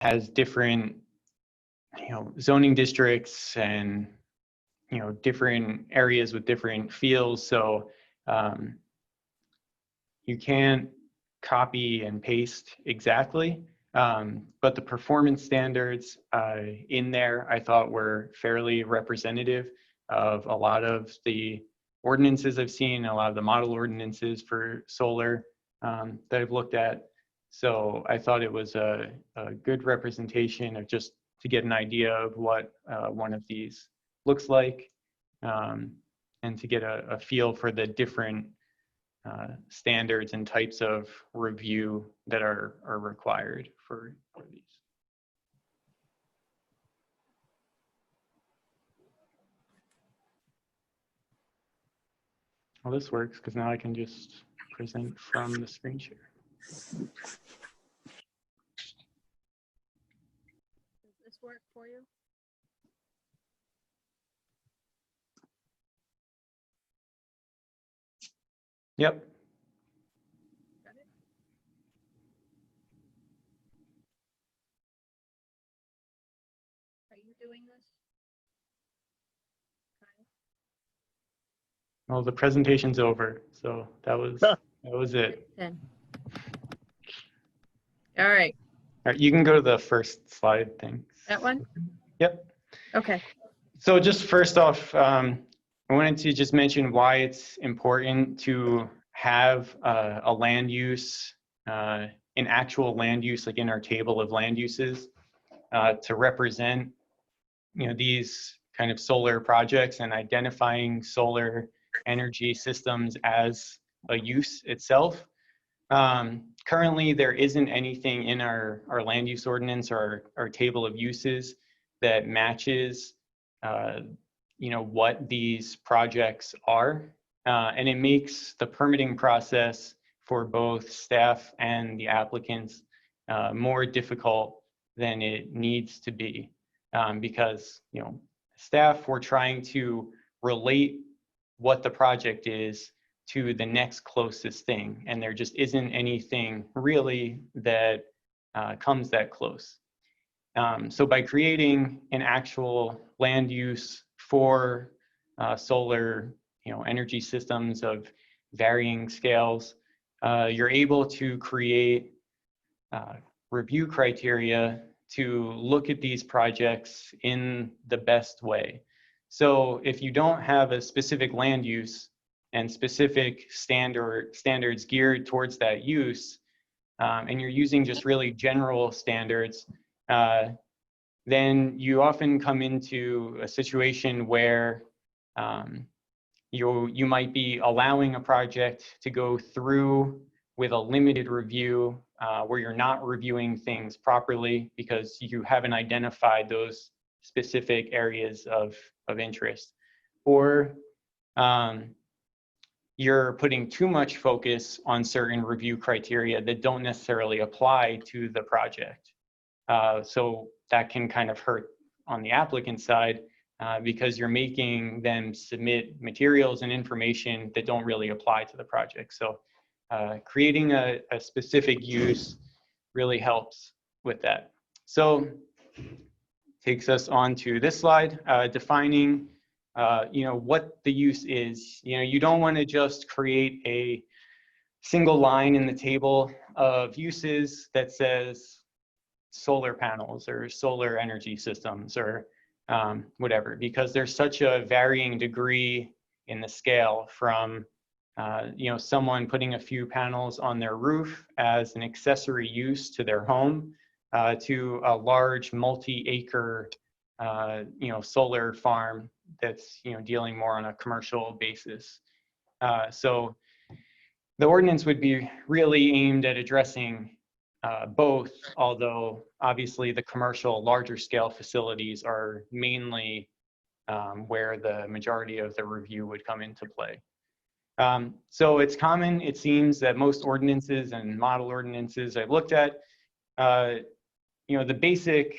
has different, zoning districts and, different areas with different feels. So you can't copy and paste exactly, but the performance standards in there I thought were fairly representative of a lot of the ordinances I've seen, a lot of the model ordinances for solar that I've looked at. So I thought it was a good representation of just to get an idea of what one of these looks like, and to get a feel for the different standards and types of review that are required for these. Well, this works because now I can just present from the screen share. Does this work for you? Yep. Got it? Are you doing this? Okay. Well, the presentation's over, so that was it. Then. All right. All right, you can go to the first slide. Thanks. That one? Yep. Okay. So just first off, I wanted to just mention why it's important to have a land use, an actual land use, like in our table of land uses, to represent, these kind of solar projects and identifying solar energy systems as a use itself. Currently, there isn't anything in our land use ordinance or our table of uses that matches what these projects are, and it makes the permitting process for both staff and the applicants more difficult than it needs to be, because staff were trying to relate what the project is to the next closest thing, and there just isn't anything really that comes that close. So by creating an actual land use for solar, energy systems of varying scales, you're able to create review criteria to look at these projects in the best way. So if you don't have a specific land use and specific standards geared towards that use, and you're using just really general standards, then you often come into a situation where you might be allowing a project to go through with a limited review, where you're not reviewing things properly because you haven't identified those specific areas of interest, or you're putting too much focus on certain review criteria that don't necessarily apply to the project. So that can kind of hurt on the applicant side, because you're making them submit materials and information that don't really apply to the project. So creating a specific use really helps with that. So takes us on to this slide, defining what the use is. You don't want to just create a single line in the table of uses that says solar panels or solar energy systems or whatever, because there's such a varying degree in the scale from someone putting a few panels on their roof as an accessory use to their home, to a large multi-acre solar farm that's dealing more on a commercial basis. So the ordinance would be really aimed at addressing both, although obviously the commercial larger scale facilities are mainly where the majority of the review would come into play. So it's common, it seems, that most ordinances and model ordinances I've looked at, the basic,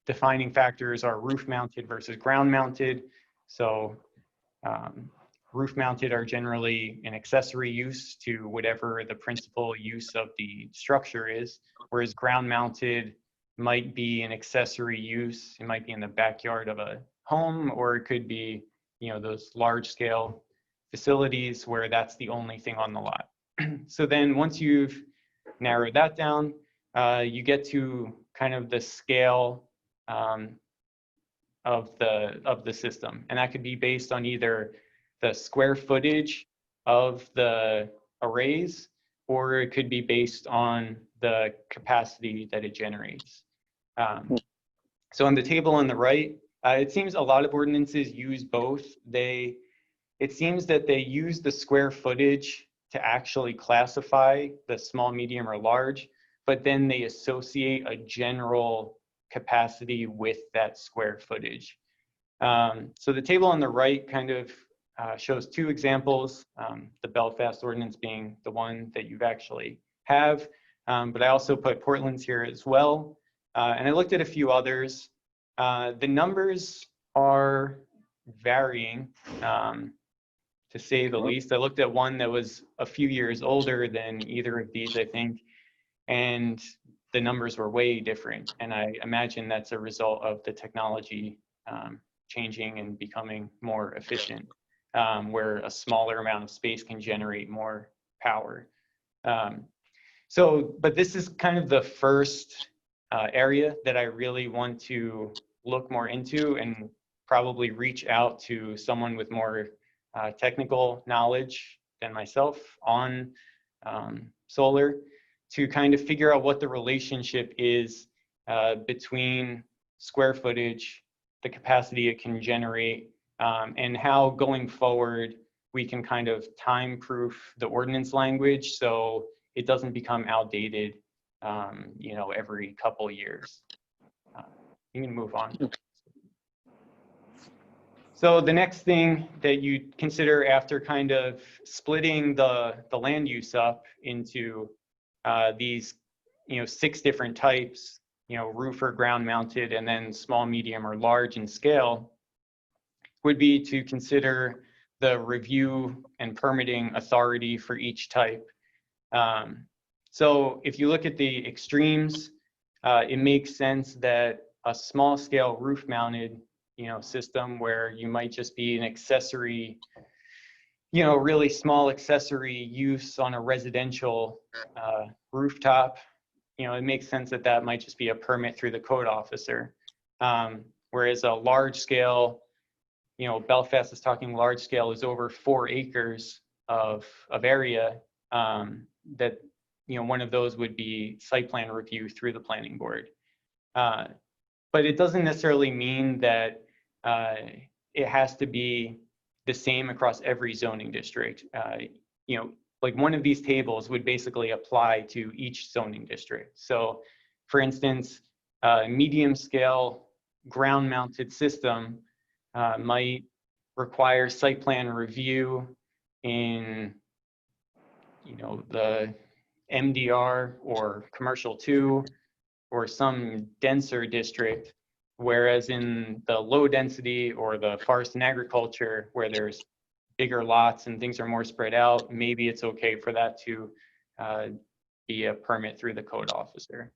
defining factors are roof mounted versus ground mounted. So roof mounted are generally an accessory use to whatever the principal use of the structure is, whereas ground mounted might be an accessory use. It might be in the backyard of a home, or it could be, you know, those large scale facilities where that's the only thing on the lot. So then once you've narrowed that down, you get to kind of the scale of the system, and that could be based on either the square footage of the arrays, or it could be based on the capacity that it generates. So on the table on the right, it seems a lot of ordinances use both. It seems that they use the square footage to actually classify the small, medium, or large, but then they associate a general capacity with that square footage. So the table on the right kind of shows two examples, the Belfast ordinance being the one that you've actually have, but I also put Portland's here as well. And I looked at a few others. The numbers are varying, to say the least. I looked at one that was a few years older than either of these, I think, and the numbers were way different. And I imagine that's a result of the technology changing and becoming more efficient, where a smaller amount of space can generate more power. But this is kind of the first area that I really want to look more into, and probably reach out to someone with more technical knowledge than myself on solar, to kind of figure out what the relationship is between square footage, the capacity it can generate, and how going forward we can kind of time proof the ordinance language so it doesn't become outdated, you know, every couple years. You can move on. So the next thing that you consider after kind of splitting the land use up into these, you know, 6 different types, you know, roof or ground mounted, and then small, medium, or large in scale, would be to consider the review and permitting authority for each type. So if you look at the extremes, it makes sense that a small scale roof mounted, you know, system where you might just be an accessory, you know, really small accessory use on a residential rooftop, you know, it makes sense that that might just be a permit through the code officer. Whereas a large scale, you know, Belfast is talking large scale is over 4 acres of area, that, you know, one of those would be site plan review through the planning board. But it doesn't necessarily mean that it has to be the same across every zoning district. You know, like one of these tables would basically apply to each zoning district. So for instance, a medium scale ground mounted system might require site plan review in, you know, the MDR or commercial 2 or some denser district, whereas in the low density or the forest and agriculture, where there's bigger lots and things are more spread out, maybe it's okay for that to be a permit through the code officer.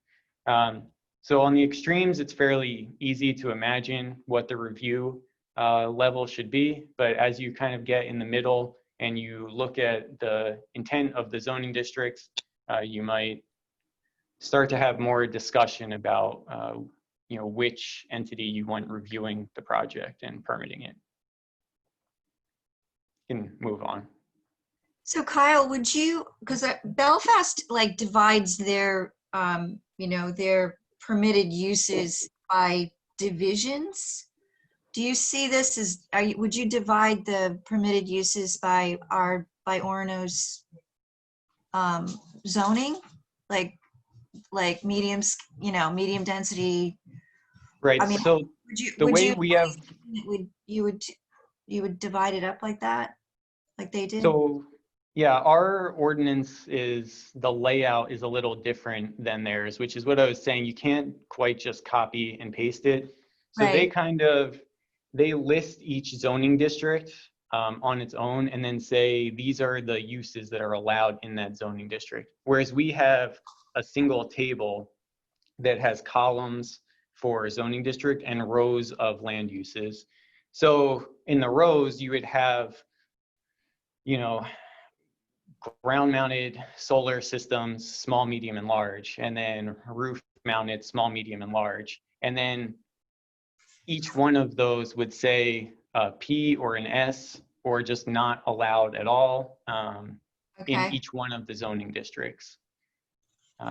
So on the extremes, it's fairly easy to imagine what the review level should be, but as you kind of get in the middle and you look at the intent of the zoning districts, you might start to have more discussion about you know, which entity you want reviewing the project and permitting it. You can move on. So Kyle, would you, because Belfast like divides their, you know, their permitted uses by divisions. Do you see this as, would you divide the permitted uses by Orono's zoning? Like mediums, you know, medium density. Right. I mean, so the way we have, you would divide it up like that, like they did. so yeah, our ordinance is, the layout is a little different than theirs, which is what I was saying. You can't quite just copy and paste it. So Right. they kind of, they list each zoning district on its own and then say, these are the uses that are allowed in that zoning district. Whereas we have a single table that has columns for zoning district and rows of land uses. So in the rows, you would have, you know, ground mounted solar systems, small, medium, and large, and then roof mounted, small, medium, and large. And then each one of those would say a P or an S or just not allowed at all in Okay. each one of the zoning districts.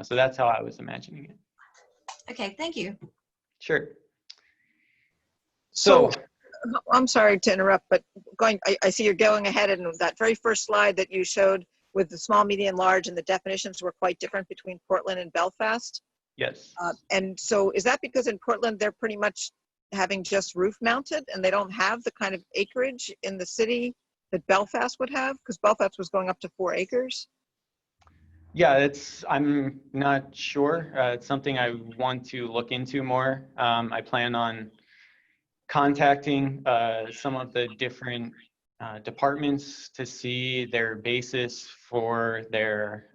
So that's how I was imagining it. Okay, thank you. Sure. So, So I'm sorry to interrupt, but I see you're going ahead, and that very first slide that you showed with the small, medium, large, and the definitions were quite different between Portland and Belfast. yes. And so is that because in Portland, they're pretty much having just roof mounted and they don't have the kind of acreage in the city that Belfast would have? Because Belfast was going up to 4 acres. Yeah, I'm not sure. It's something I want to look into more. I plan on contacting some of the different departments to see their basis for their,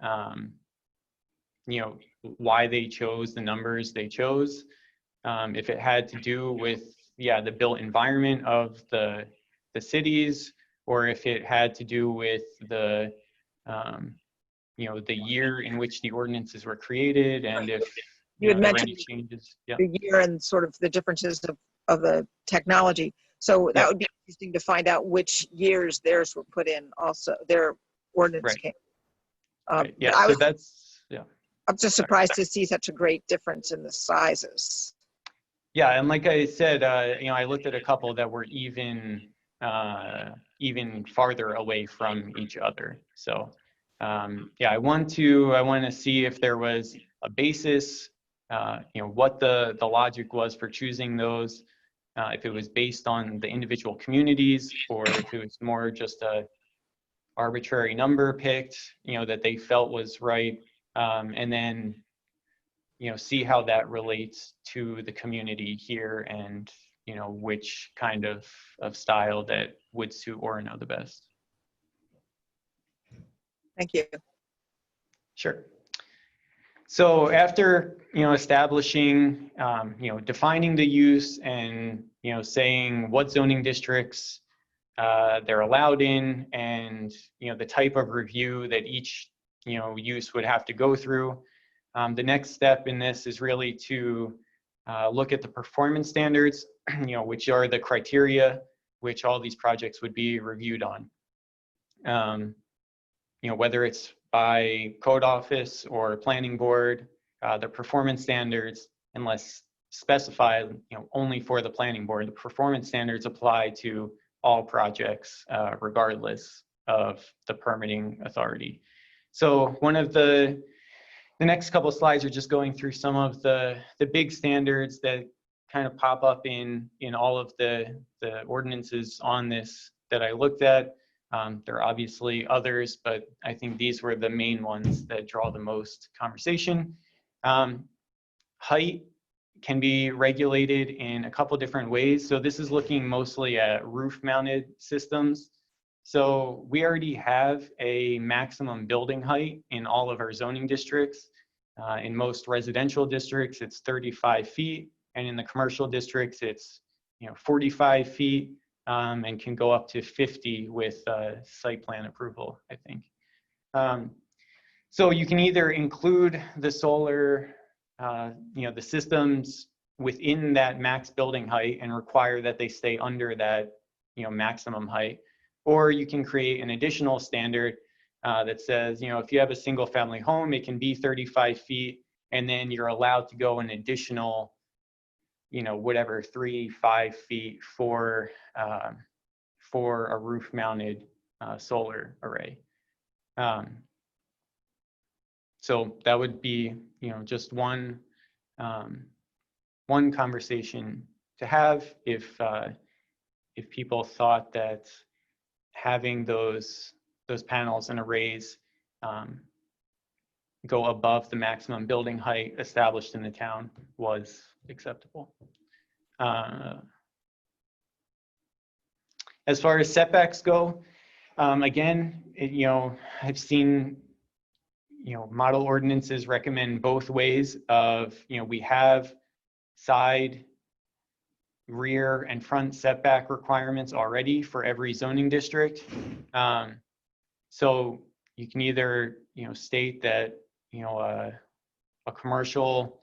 you know, why they chose the numbers they chose. If it had to do with, yeah, the built environment of the cities, or if it had to do with the, you know, the year in which the ordinances were created, and if You had there were any mentioned changes. Yeah. the year and sort of the differences of the technology. So that Yeah. would be interesting to find out which years theirs were put in also, their ordinance Right. came. Right. Yeah. But So that's, yeah. I'm just surprised to see such a great difference in the sizes. Yeah, and like I said, you know, I looked at a couple that were even farther away from each other. So, yeah, I want to see if there was a basis, you know, what the logic was for choosing those, if it was based on the individual communities, or if it was more just a arbitrary number picked, you know, that they felt was right, and then, you know, see how that relates to the community here, and, you know, which kind of style that would suit Orono the best. Thank you. Sure. So after, you know, establishing, you know, defining the use and, you know, saying what zoning districts they're allowed in, and, you know, the type of review that each, you know, use would have to go through. The next step in this is really to look at the performance standards, you know, which are the criteria which all these projects would be reviewed on. You know, whether it's by code office or planning board, the performance standards, unless specified, you know, only for the planning board, the performance standards apply to all projects, regardless of the permitting authority. So one of the next couple of slides are just going through some of the big standards that kind of pop up in all of the ordinances on this that I looked at. There are obviously others, but I think these were the main ones that draw the most conversation. Height can be regulated in a couple different ways. So this is looking mostly at roof-mounted systems. So we already have a maximum building height in all of our zoning districts. In most residential districts, it's 35 feet, and in the commercial districts, it's, you know, 45 feet, and can go up to 50 with site plan approval, I think. So you can either include the solar, you know, the systems within that max building height and require that they stay under that, you know, maximum height, or you can create an additional standard that says, you know, if you have a single family home, it can be 35 feet, and then you're allowed to go an additional, you know, whatever, 3-5 feet for a roof mounted solar array. So that would be, you know, just one conversation to have if people thought that having those panels and arrays go above the maximum building height established in the town was acceptable. As far as setbacks go, again, I've seen, model ordinances recommend both ways of, we have side, rear, and front setback requirements already for every zoning district. So you can either, state that, a commercial,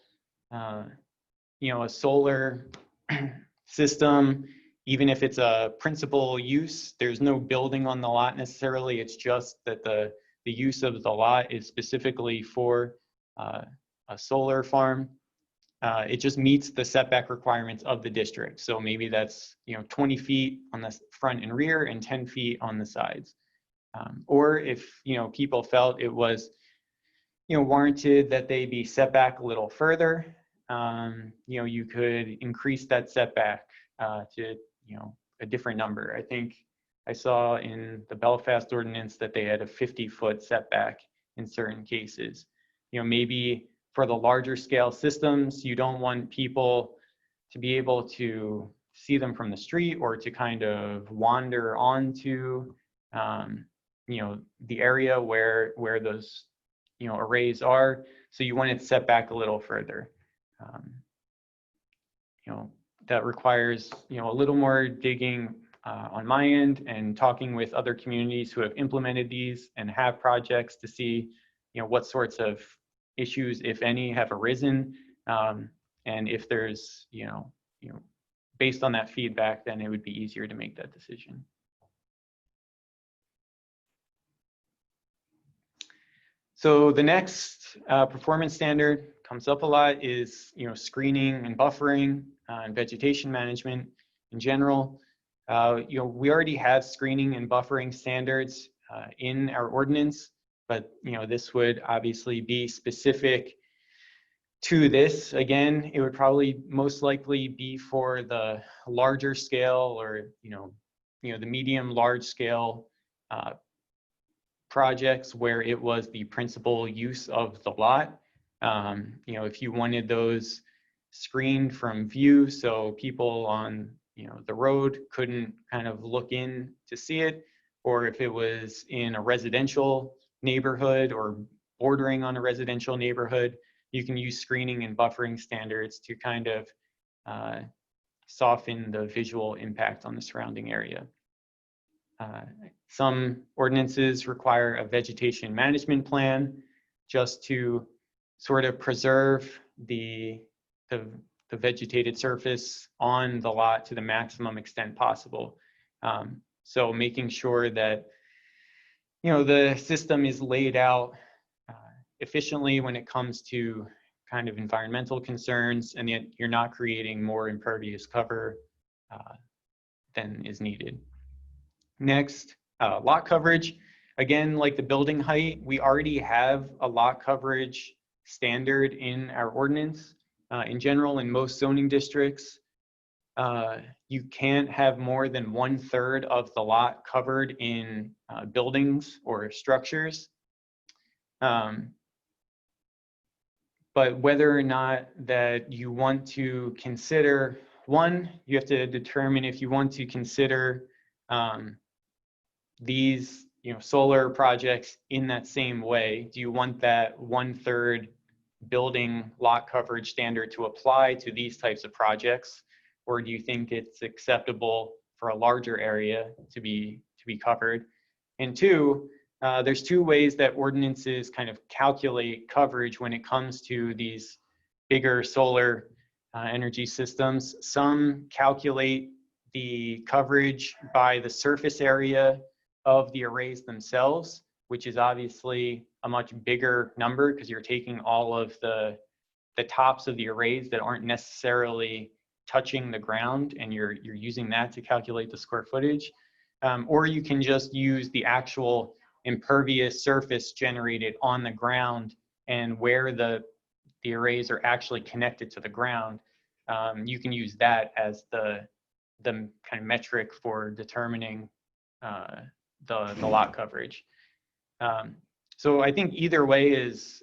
a solar system, even if it's a principal use, there's no building on the lot necessarily. It's just that the use of the lot is specifically for a solar farm. It just meets the setback requirements of the district. So maybe that's 20 feet on the front and rear and 10 feet on the sides. Or if people felt it was warranted that they be set back a little further, you could increase that setback to a different number. I think I saw in the Belfast ordinance that they had a 50-foot setback in certain cases. Maybe for the larger scale systems, you don't want people to be able to see them from the street or to kind of wander onto the area where those arrays are. So you want it set back a little further. That requires a little more digging on my end and talking with other communities who have implemented these and have projects to see what sorts of issues, if any, have arisen, and if there's based on that feedback, then it would be easier to make that decision. So the next performance standard comes up a lot is screening and buffering and vegetation management in general. We already have screening and buffering standards in our ordinance, but this would obviously be specific to this. Again, it would probably most likely be for the larger scale or the medium large scale projects where it was the principal use of the lot. If you wanted those screened from view so people on the road couldn't kind of look in to see it, or if it was in a residential neighborhood or bordering on a residential neighborhood, you can use screening and buffering standards to kind of soften the visual impact on the surrounding area. Some ordinances require a vegetation management plan just to sort of preserve the vegetated surface on the lot to the maximum extent possible. So making sure that the system is laid out efficiently when it comes to kind of environmental concerns, and yet you're not creating more impervious cover than is needed. Next, lot coverage. Again, like the building height, we already have a lot coverage standard in our ordinance. In general, in most zoning districts, you can't have more than 1/3 of the lot covered in buildings or structures. But whether or not that you want to consider, one, you have to determine if you want to consider these solar projects in that same way. Do you want that 1/3 building lot coverage standard to apply to these types of projects, or do you think it's acceptable for a larger area to be covered? And two, there's two ways that ordinances kind of calculate coverage when it comes to these bigger solar energy systems. Some calculate the coverage by the surface area of the arrays themselves, which is obviously a much bigger number because you're taking all of the tops of the arrays that aren't necessarily touching the ground, and you're using that to calculate the square footage. Or you can just use the actual impervious surface generated on the ground and where the arrays are actually connected to the ground. You can use that as the kind of metric for determining the lot coverage. So I think either way is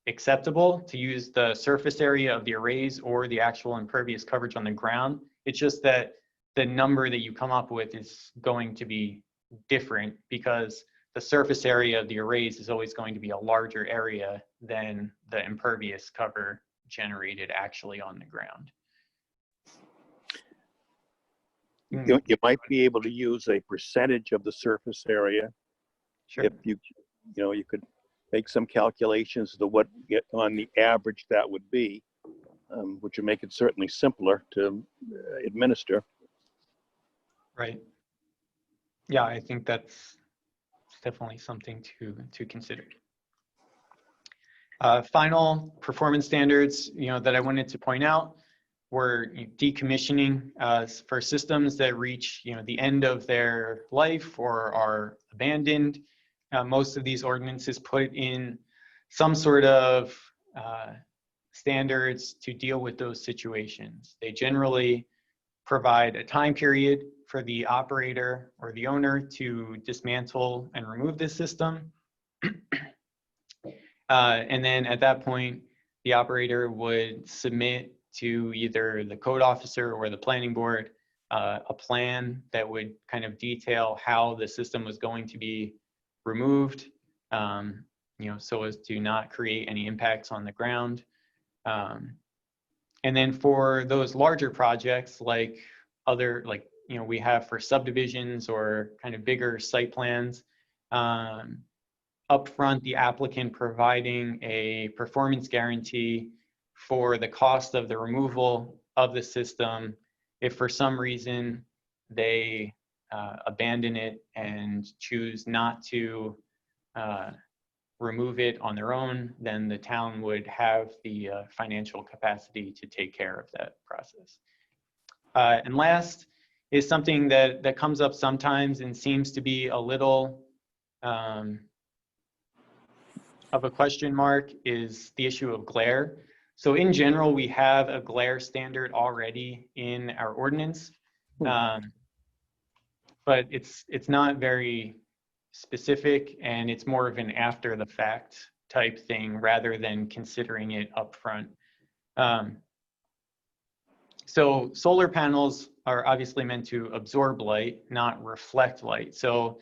acceptable, to use the surface area of the arrays or the actual impervious coverage on the ground. It's just that the number that you come up with is going to be different because the surface area of the arrays is always going to be a larger area than the impervious cover generated actually on the ground. You might be able to use a percentage of the surface area. Sure. If you could make some calculations as to what on the average that would be, which would make it certainly simpler to administer. Right. Yeah, I think that's definitely something to consider. Final performance standards, that I wanted to point out were decommissioning for systems that reach, the end of their life or are abandoned. Most of these ordinances put in some sort of standards to deal with those situations. They generally provide a time period for the operator or the owner to dismantle and remove this system. And then at that point, the operator would submit to either the code officer or the planning board a plan that would kind of detail how the system was going to be removed, so as to not create any impacts on the ground. And then for those larger projects, like we have for subdivisions or kind of bigger site plans, upfront, the applicant providing a performance guarantee for the cost of the removal of the system. If for some reason they abandon it and choose not to remove it on their own, then the town would have the financial capacity to take care of that process. And last is something that comes up sometimes and seems to be a little of a question mark, is the issue of glare. So in general, we have a glare standard already in our ordinance, but it's not very specific, and it's more of an after the fact type thing rather than considering it upfront. So solar panels are obviously meant to absorb light, not reflect light. So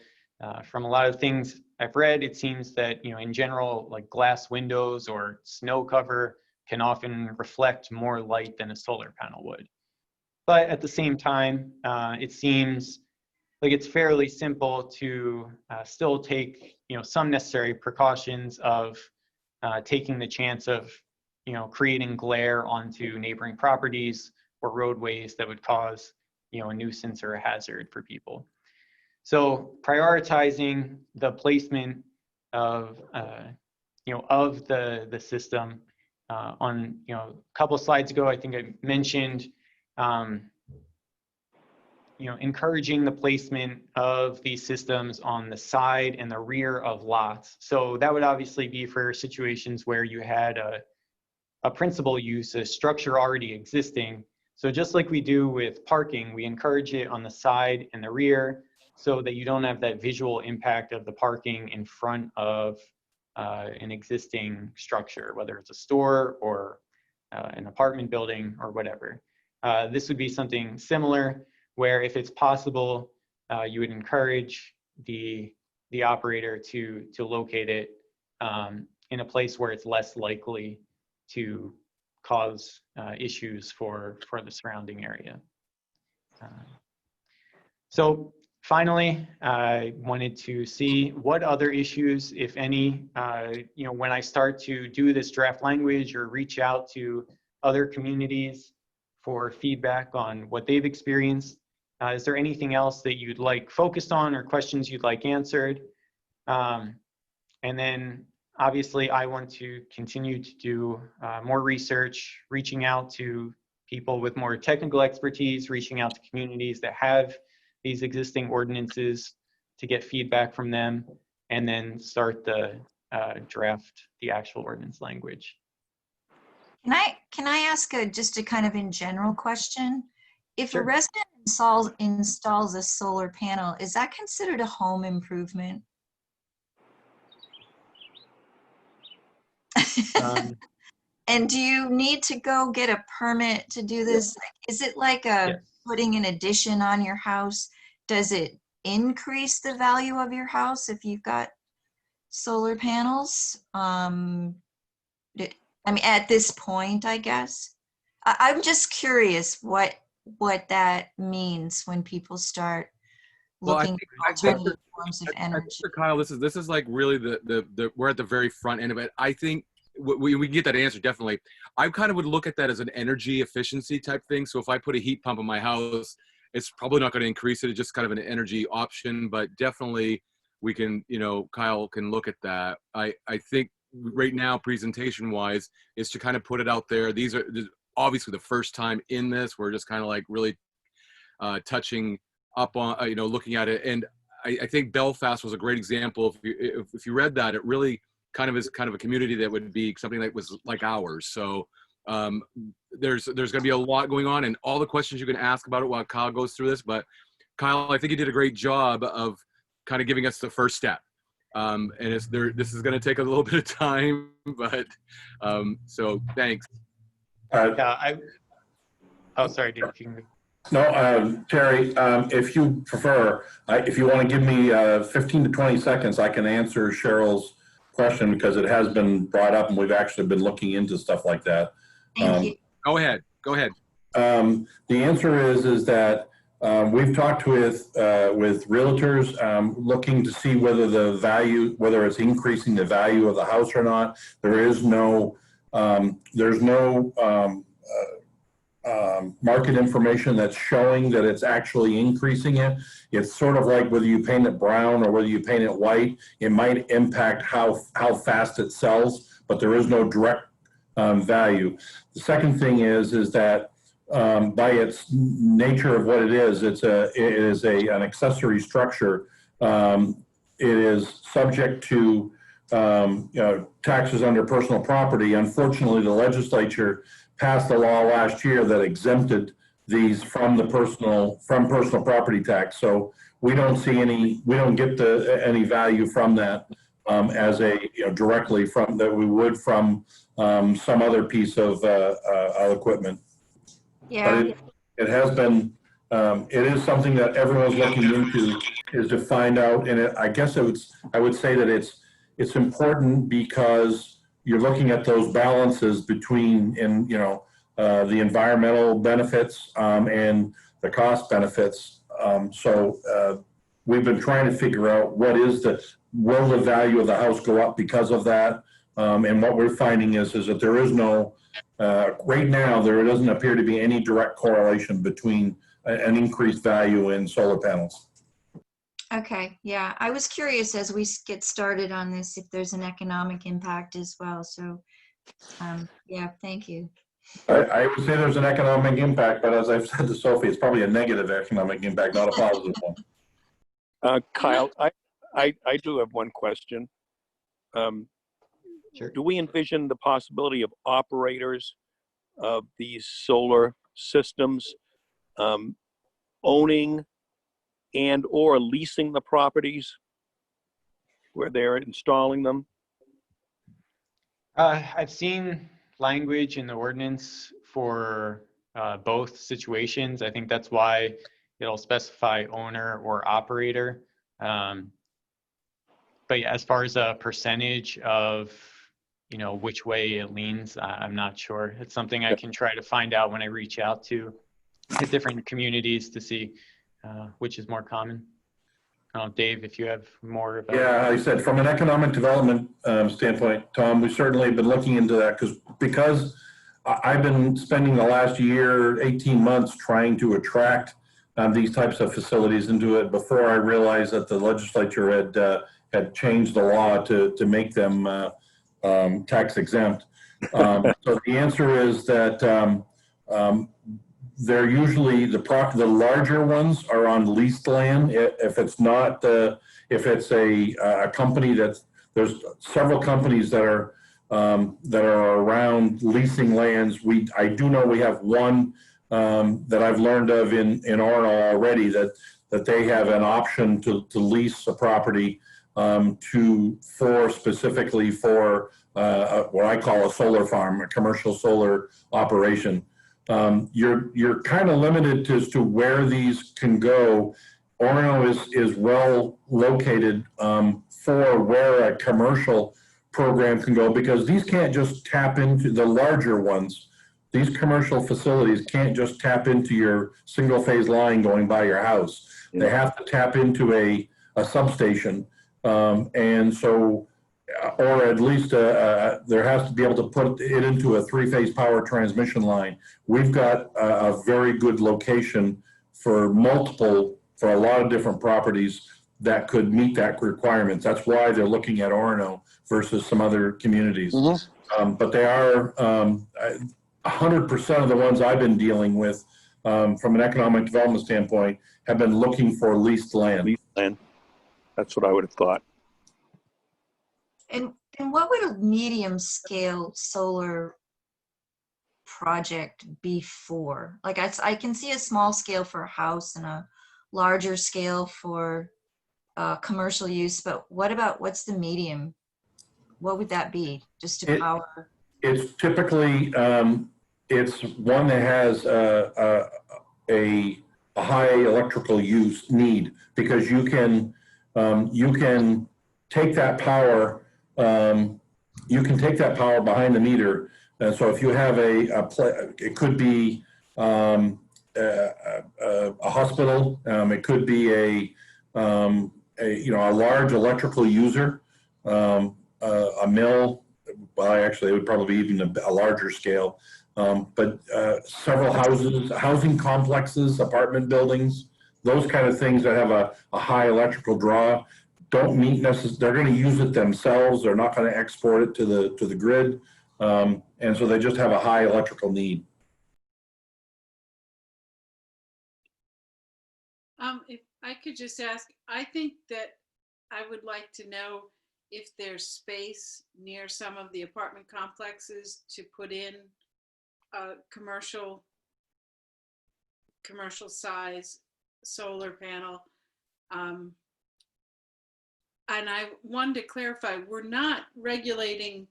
from a lot of things I've read, it seems that, in general, like glass windows or snow cover can often reflect more light than a solar panel would. But at the same time, it seems like it's fairly simple to still take, some necessary precautions of taking the chance of, creating glare onto neighboring properties or roadways that would cause, a nuisance or a hazard for people. So prioritizing the placement of, of the system on, a couple of slides ago, I think I mentioned, encouraging the placement of these systems on the side and the rear of lots. So that would obviously be for situations where you had a principal use, a structure already existing. So just like we do with parking, we encourage it on the side and the rear so that you don't have that visual impact of the parking in front of an existing structure, whether it's a store or an apartment building or whatever. This would be something similar, where if it's possible, you would encourage the operator to locate it in a place where it's less likely to cause issues for the surrounding area. So finally, I wanted to see what other issues, if any, when I start to do this draft language or reach out to other communities for feedback on what they've experienced. Is there anything else that you'd like focused on or questions you'd like answered? And then obviously I want to continue to do more research, reaching out to people with more technical expertise, reaching out to communities that have these existing ordinances to get feedback from them, and then start the draft the actual ordinance language. Can I ask just a kind of in general question? If Sure. a resident installs a solar panel, is that considered a home improvement? And do you need to go get a permit to do this? Is it like a Yes. putting an addition on your house, does it increase the value of your house if you've got solar panels? I mean, at this point, I guess. I'm just curious what that means when people start Well, looking at alternative forms of energy. Kyle, this is like really the we're at the very front end of it. I think we can get that answer, definitely. I kind of would look at that as an energy efficiency type thing. So if I put a heat pump in my house, it's probably not going to increase it. It's just kind of an energy option, but definitely we can, Kyle can look at that. I think right now, presentation wise, is to kind of put it out there. These are obviously the first time in this. We're just kind of like really touching up on, looking at it. And I think Belfast was a great example. If you read that, it really kind of is kind of a community that would be something that was like ours. So there's going to be a lot going on, and all the questions you can ask about it while Kyle goes through this. But Kyle, I think you did a great job of kind of giving us the first step. And this is going to take a little bit of time, but so thanks. Yeah, sorry, Dave. You can... No, Terry, if you prefer, if you want to give me 15 to 20 seconds, I can answer Cheryl's question because it has been brought up and we've actually been looking into stuff like that. Thank you. Go ahead. The answer is that we've talked with realtors looking to see whether it's increasing the value of the house or not. There's no market information that's showing that it's actually increasing it. It's sort of like whether you paint it brown or whether you paint it white. It might impact how fast it sells, but there is no direct value. The second thing is that by its nature of what it is an accessory structure. It is subject to taxes under personal property. Unfortunately, the legislature passed a law last year that exempted these from personal property tax. So we don't get any value from that as directly from that we would from some other piece of equipment. Yeah. But it has been, it is something that everyone's looking into, is to find out. And I guess I would say that it's important because you're looking at those balances between, the environmental benefits and the cost benefits. So we've been trying to figure out will the value of the house go up because of that? And what we're finding is that there is no, right now, there doesn't appear to be any direct correlation between an increased value in solar panels. Okay, yeah, I was curious as we get started on this if there's an economic impact as well. So, yeah, thank you. I would say there's an economic impact, but as I've said to Sophie, it's probably a negative economic impact, not a positive one. Kyle, I do have one question. Sure. Do we envision the possibility of operators of these solar systems owning and or leasing the properties where they're installing them? I've seen language in the ordinance for both situations. I think that's why it'll specify owner or operator. But yeah, as far as a percentage of, which way it leans, I'm not sure. It's something I can try to find out when I reach out to different communities to see which is more common. Dave, if you have more about Yeah, I said from an economic development standpoint, Tom, we've certainly been looking into that because I've been spending the last year, 18 months trying to attract these types of facilities into it before I realized that the legislature had changed the law to make them tax exempt. So the answer is that they're usually the larger ones are on leased land. If it's not, if it's a company there's several companies that are around leasing lands. I do know we have one that I've learned of in Orono already that they have an option to lease a property specifically for what I call a solar farm, a commercial solar operation. you're kind of limited as to where these can go. Orono is well located for where a commercial program can go, because these can't just tap into the larger ones. These commercial facilities can't just tap into your single phase line going by your house. They have to tap into a substation. And so, or at least there has to be able to put it into a 3-phase power transmission line. We've got a very good location for a lot of different properties that could meet that requirements. That's why they're looking at Orono versus some other communities. But they are 100% of the ones I've been dealing with from an economic development standpoint have been looking for leased land. That's what I would have thought. And what would a medium scale solar project be for? Like I can see a small scale for a house and a larger scale for commercial use, but what's the medium? What would that be? Just to power? It's typically, it's one that has a high electrical use need, because you can take that power, behind the meter. And so if you have it could be a hospital, it could be a large electrical user, a mill. Well, actually, it would probably be even a larger scale. But several housing complexes, apartment buildings, those kind of things that have a high electrical draw don't meet they're going to use it themselves. They're not going to export it to the grid. And so they just have a high electrical need. If I could just ask, I think that I would like to know if there's space near some of the apartment complexes to put in a commercial size solar panel. And I wanted to clarify, we're not regulating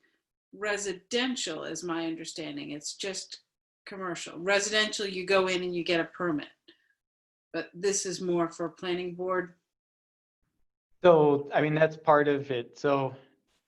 residential, as my understanding. It's just commercial. Residential, you go in and you get a permit. But this is more for planning board. So, I mean, that's part of it. So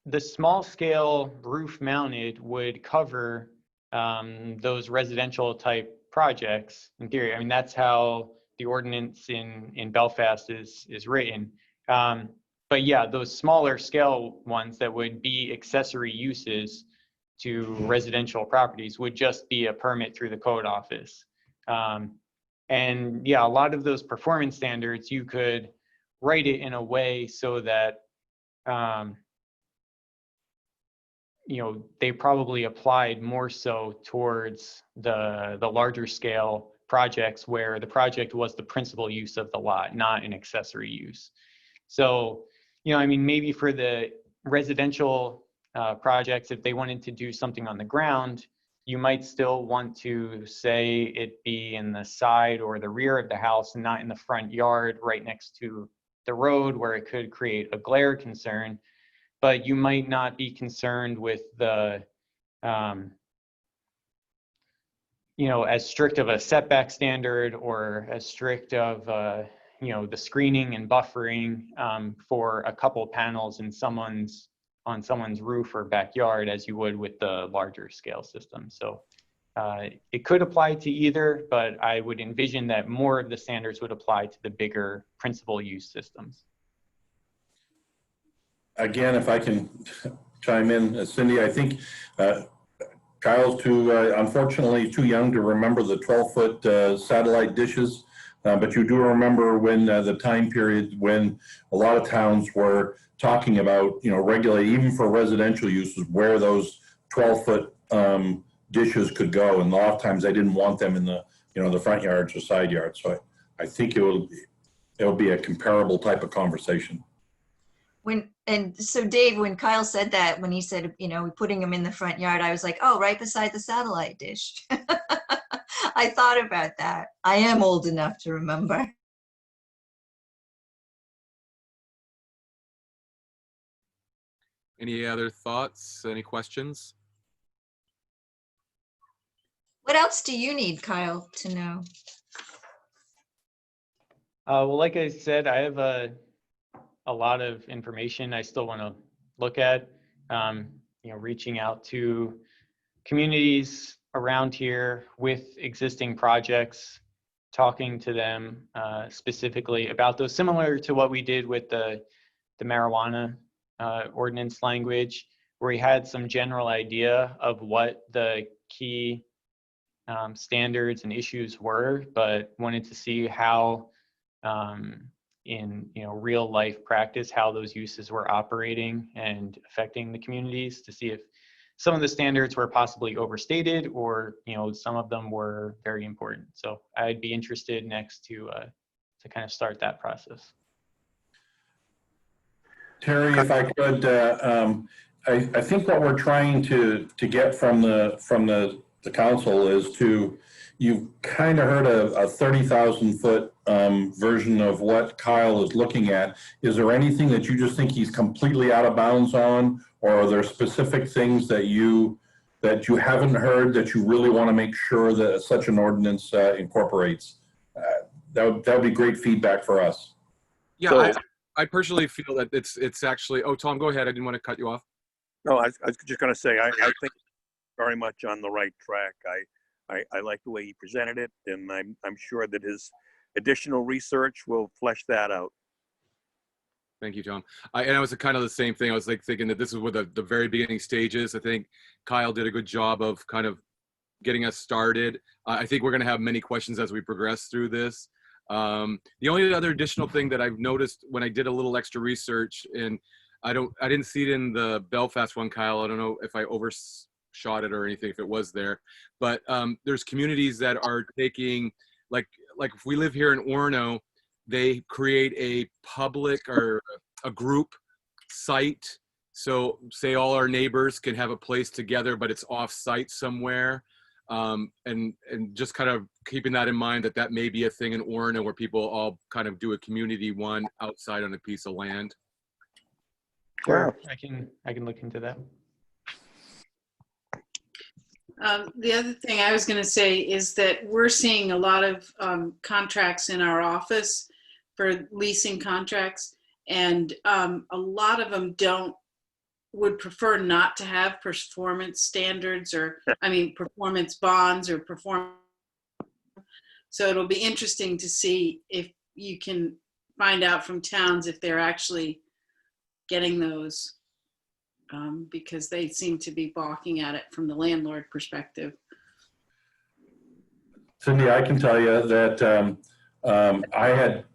the small scale roof mounted would cover those residential type projects in theory. I mean, that's how the ordinance in Belfast is written. But yeah, those smaller scale ones that would be accessory uses to residential properties would just be a permit through the code office. And yeah, a lot of those performance standards, you could write it in a way so that, they probably applied more so towards the larger scale projects where the project was the principal use of the lot, not an accessory use. So, I mean, maybe for the residential projects, if they wanted to do something on the ground, you might still want to say it be in the side or the rear of the house and not in the front yard right next to the road where it could create a glare concern. But you might not be concerned with the, as strict of a setback standard or as strict of, the screening and buffering for a couple panels on someone's roof or backyard as you would with the larger scale system. So it could apply to either, but I would envision that more of the standards would apply to the bigger principal use systems. Again, if I can chime in, Cindy, I think Kyle's unfortunately too young to remember the 12-foot satellite dishes, but you do remember when the time period when a lot of towns were talking about, regulate even for residential uses where those 12-foot dishes could go, and a lot of times they didn't want them in the the front yards or side yards. So I think it'll be a comparable type of conversation. So Dave, when Kyle said that, when he said, we're putting them in the front yard, I was like, oh, right beside the satellite dish. I thought about that. I am old enough to remember. Any other thoughts? Any questions? What else do you need, Kyle, to know? Well, like I said, I have a lot of information I still want to look at. Reaching out to communities around here with existing projects, talking to them specifically about those, similar to what we did with the marijuana ordinance language, where we had some general idea of what the key standards and issues were, but wanted to see how in real life practice, how those uses were operating and affecting the communities, to see if some of the standards were possibly overstated, or some of them were very important. So I'd be interested next to kind of start that process. Terry, if I could, I think what we're trying to get from the council is to, you've kind of heard a 30,000 foot version of what Kyle is looking at. Is there anything that you just think he's completely out of bounds on, or are there specific things that you haven't heard that you really want to make sure that such an ordinance incorporates? That would be great feedback for us. Yeah, So, I personally feel that it's actually. Oh, Tom, go ahead. I didn't want to cut you off. no, I was just going to say, I think very much on the right track. I like the way he presented it, and I'm sure that his additional research will flesh that out. Thank you, Tom. And I was kind of the same thing. I was like thinking that this is with the very beginning stages. I think Kyle did a good job of kind of getting us started. I think we're going to have many questions as we progress through this. The only other additional thing that I've noticed when I did a little extra research, and I didn't see it in the Belfast one, Kyle. I don't know if I overshot it or anything, if it was there, but there's communities that are taking, like if we live here in Orono, they create a public or a group site. So say all our neighbors can have a place together, but it's off site somewhere. And just kind of keeping that in mind, that may be a thing in Orono where people all kind of do a community one outside on a piece of land. Sure, I can look into that. The other thing I was going to say is that we're seeing a lot of contracts in our office for leasing contracts, and a lot of them would prefer not to have performance standards, or performance bonds or performance. So it'll be interesting to see if you can find out from towns if they're actually getting those, because they seem to be balking at it from the landlord perspective. Cindy, I can tell you that I had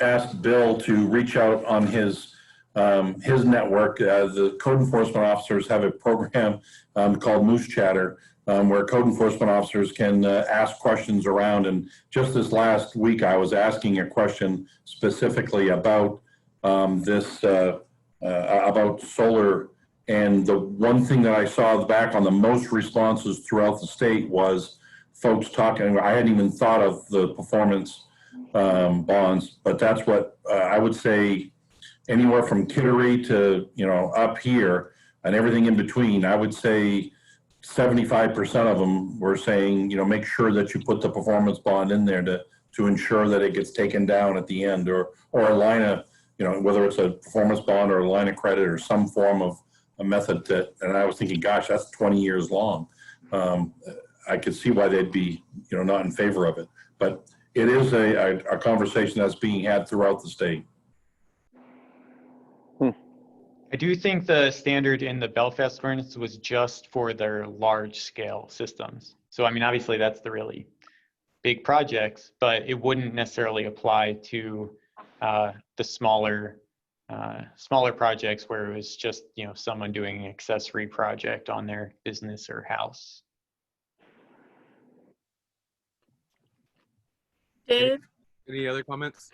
asked Bill to reach out on his network. The code enforcement officers have a program called Moose Chatter, where code enforcement officers can ask questions around. And just this last week, I was asking a question specifically about about solar. And the one thing that I saw back on the most responses throughout the state was folks talking. I hadn't even thought of the performance bonds, but that's what I would say. Anywhere from Kittery to up here and everything in between, I would say 75% of them were saying make sure that you put the performance bond in there to ensure that it gets taken down at the end, or a line of whether it's a performance bond or a line of credit or some form of a method that. And I was thinking, gosh, that's 20 years long. I could see why they'd be not in favor of it, but it is a conversation that's being had throughout the state. I do think the standard in the Belfast ordinance was just for their large scale systems. So, obviously that's the really big projects, but it wouldn't necessarily apply to the smaller projects where it was just, someone doing an accessory project on their business or house. Dave, Any other comments?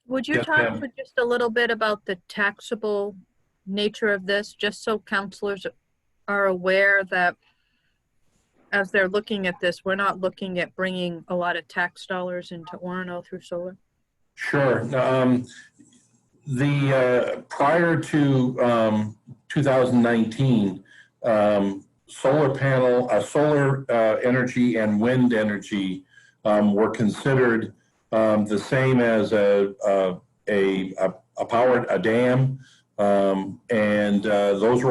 would you Yes, talk ma'am. for just a little bit about the taxable nature of this, just so counselors are aware that as they're looking at this, we're not looking at bringing a lot of tax dollars into Orono through solar? Sure. The prior to 2019, solar energy and wind energy were considered the same as a dam, and those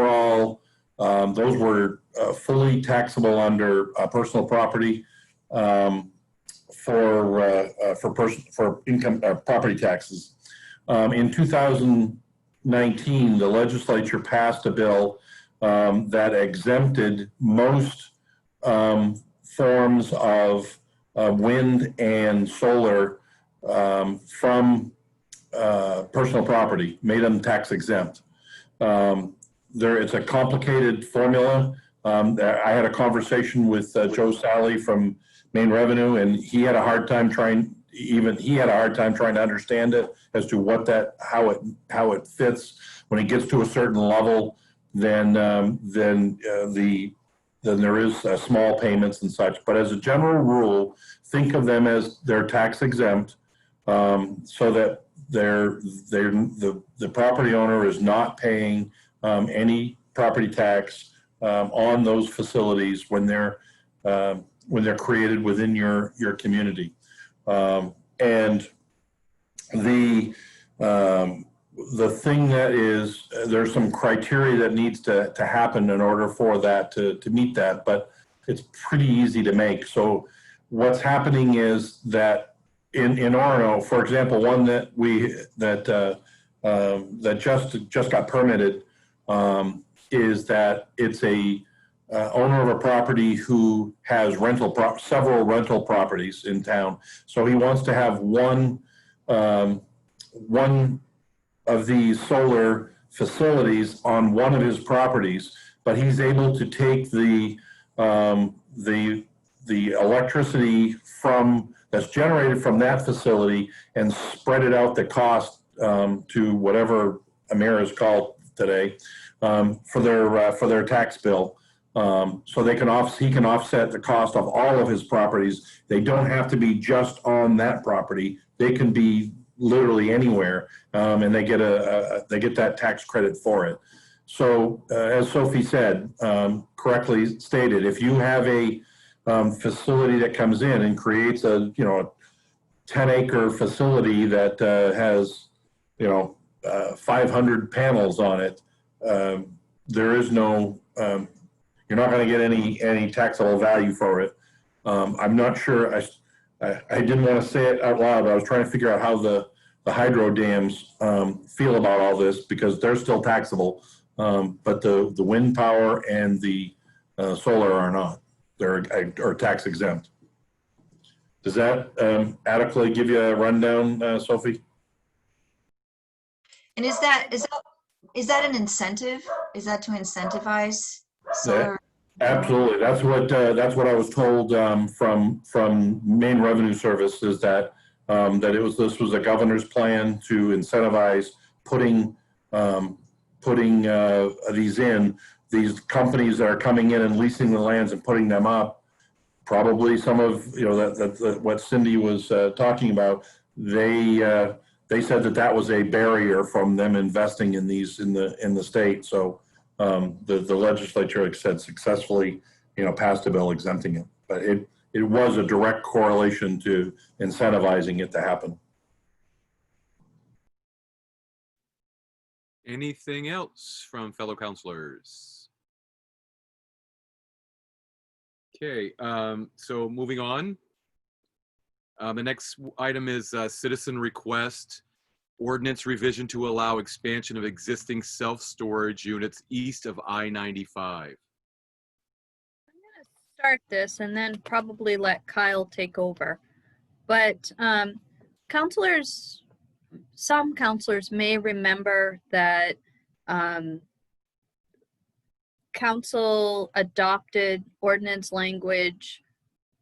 were fully taxable under personal property for income property taxes. In 2019, the legislature passed a bill that exempted most forms of wind and solar from personal property, made them tax exempt. It's a complicated formula. I had a conversation with Joe Sally from Maine Revenue, and he had a hard time trying to understand it as to how it fits. When it gets to a certain level, then there is small payments and such. But as a general rule, think of them as they're tax exempt, so that the property owner is not paying any property tax on those facilities when they're created within your community. And the thing that is, there's some criteria that needs to happen in order for that to meet that, but it's pretty easy to make. So what's happening is that in Orono, for example, one that just got permitted, is that it's a owner of a property who has several rental properties in town. So he wants to have one of these solar facilities on one of his properties, but he's able to take the electricity that's generated from that facility and spread it out the cost to whatever Amir is called today for their tax bill. So he can offset the cost of all of his properties. They don't have to be just on that property. They can be literally anywhere, and they get that tax credit for it. So as Sophie said, correctly stated, if you have a facility that comes in and creates a 10-acre facility that has 500 panels on it, there is no you're not going to get any taxable value for it. I'm not sure. I didn't want to say it out loud, but I was trying to figure out how the hydro dams feel about all this, because they're still taxable, but the wind power and the solar are not. They're tax exempt. Does that adequately give you a rundown, Sophie? And is that an incentive? Is that to incentivize solar? Absolutely. That's what I was told from Maine Revenue Service, is that this was a governor's plan to incentivize putting these companies that are coming in and leasing the lands and putting them up. Probably some of that what Cindy was talking about. They said that was a barrier from them investing in these in the state. So the legislature said successfully passed a bill exempting it, but it was a direct correlation to incentivizing it to happen. Anything else from fellow councilors? Okay, so moving on. The next item is citizen request, ordinance revision to allow expansion of existing self-storage units east of I-95. I'm going to start this and then probably let Kyle take over. But some councilors may remember that council adopted ordinance language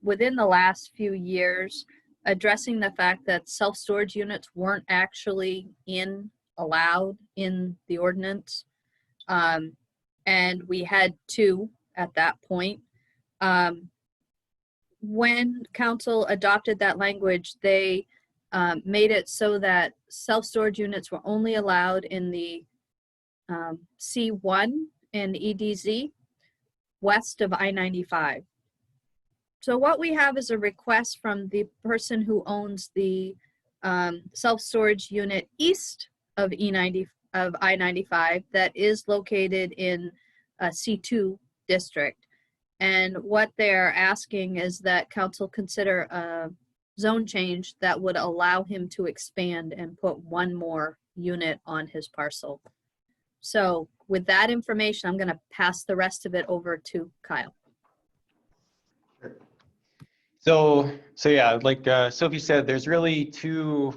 within the last few years addressing the fact that self-storage units weren't actually allowed in the ordinance. And we had two at that point. When council adopted that language, they made it so that self-storage units were only allowed in the C1 and EDZ. west of I-95. So what we have is a request from the person who owns the self-storage unit east of I-95 that is located in a C2 district. And what they're asking is that council consider a zone change that would allow him to expand and put one more unit on his parcel. So with that information, I'm going to pass the rest of it over to Kyle. So yeah, like Sophie said, there's really two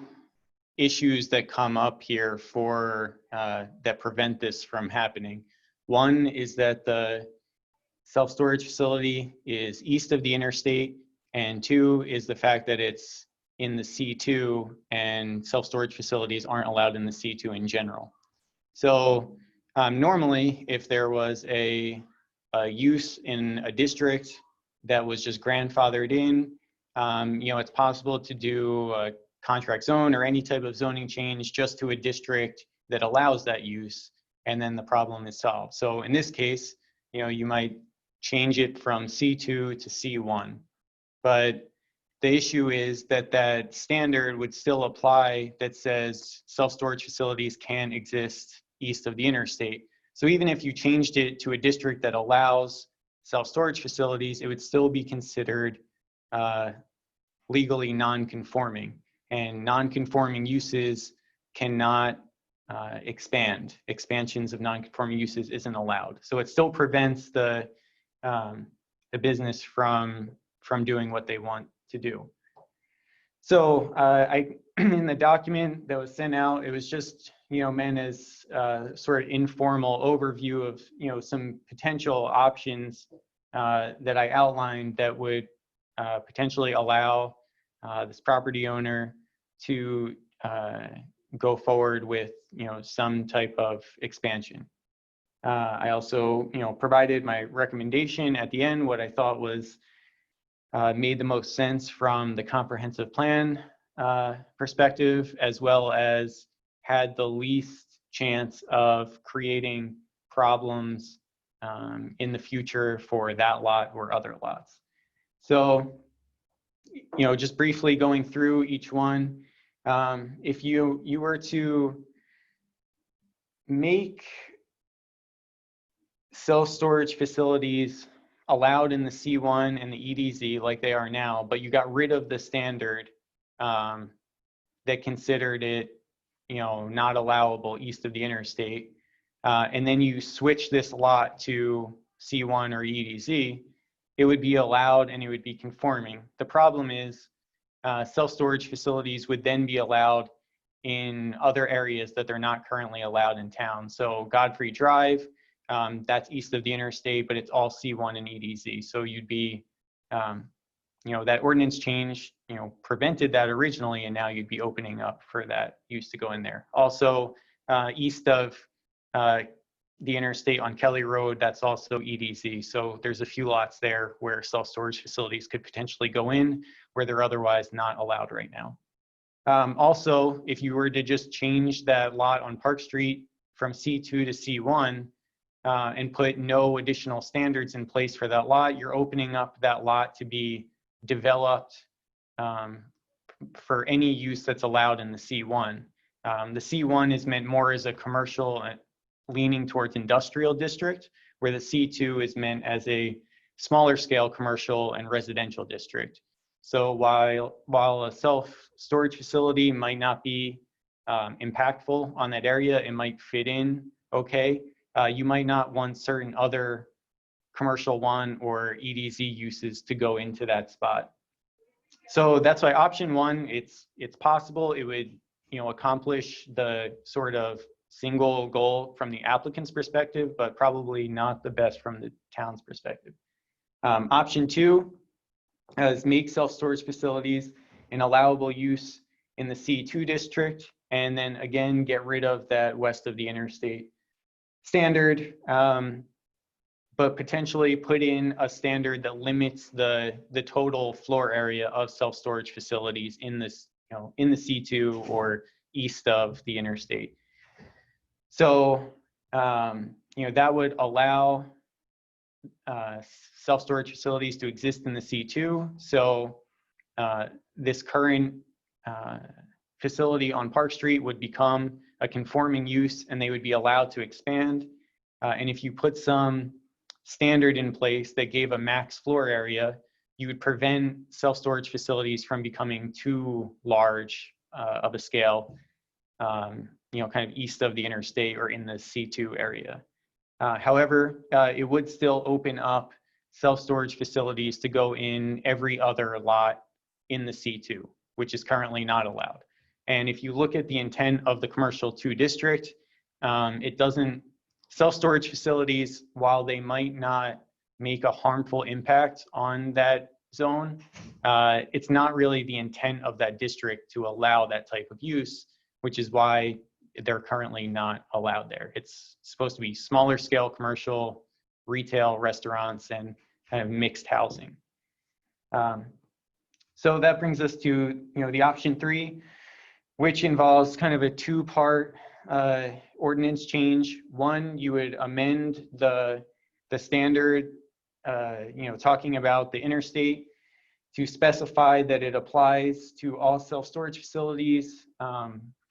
issues that come up here for that prevent this from happening. One is that the self-storage facility is east of the interstate, and two is the fact that it's in the C2 and self-storage facilities aren't allowed in the C2 in general. So normally, if there was a use in a district that was just grandfathered in, it's possible to do a contract zone or any type of zoning change just to a district that allows that use, and then the problem is solved. So in this case, you might change it from C2 to C1, but the issue is that that standard would still apply that says self-storage facilities can exist east of the interstate. So even if you changed it to a district that allows self-storage facilities, it would still be considered legally non-conforming, and non-conforming uses cannot expand. Expansions of non-conforming uses isn't allowed. So it still prevents the business from doing what they want to do. So in the document that was sent out, it was just meant as sort of informal overview of some potential options that I outlined that would potentially allow this property owner to go forward with some type of expansion. I also provided my recommendation at the end, what I thought was made the most sense from the comprehensive plan perspective, as well as had the least chance of creating problems in the future for that lot or other lots. So, just briefly going through each one, if you were to make self-storage facilities allowed in the C1 and the EDZ like they are now, but you got rid of the standard that considered it, not allowable east of the interstate, and then you switch this lot to C1 or EDZ, it would be allowed and it would be conforming. The problem is self-storage facilities would then be allowed in other areas that they're not currently allowed in town. So Godfrey Drive, that's east of the interstate, but it's all C1 and EDZ. So you'd be, that ordinance change, prevented that originally, and now you'd be opening up for that use to go in there. Also, east of the interstate on Kelly Road, that's also EDZ. So there's a few lots there where self-storage facilities could potentially go in where they're otherwise not allowed right now. Also, if you were to just change that lot on Park Street from C2 to C1 and put no additional standards in place for that lot, you're opening up that lot to be developed for any use that's allowed in the C1. The C1 is meant more as a commercial leaning towards industrial district, where the C2 is meant as a smaller scale commercial and residential district. So while a self-storage facility might not be impactful on that area, it might fit in okay. You might not want certain other commercial one or EDZ uses to go into that spot. So that's why option one, it's possible it would accomplish the sort of single goal from the applicant's perspective, but probably not the best from the town's perspective. Option two is make self-storage facilities an allowable use in the C2 district, and then again get rid of that west of the interstate standard, but potentially put in a standard that limits the total floor area of self-storage facilities in this, in the C2 or east of the interstate. So, that would allow self-storage facilities to exist in the C2. So this current facility on Park Street would become a conforming use and they would be allowed to expand. And if you put some standard in place that gave a max floor area, you would prevent self-storage facilities from becoming too large of a scale, you know, kind of east of the interstate or in the C2 area. However, it would still open up self-storage facilities to go in every other lot in the C2, which is currently not allowed. And if you look at the intent of the commercial 2 district, it doesn't, self-storage facilities, while they might not make a harmful impact on that zone, it's not really the intent of that district to allow that type of use, which is why they're currently not allowed there. It's supposed to be smaller scale commercial, retail, restaurants, and kind of mixed housing. So that brings us to, you know, the option 3, which involves kind of a 2-part ordinance change. One, you would amend the standard, you know, talking about the interstate to specify that it applies to all self-storage facilities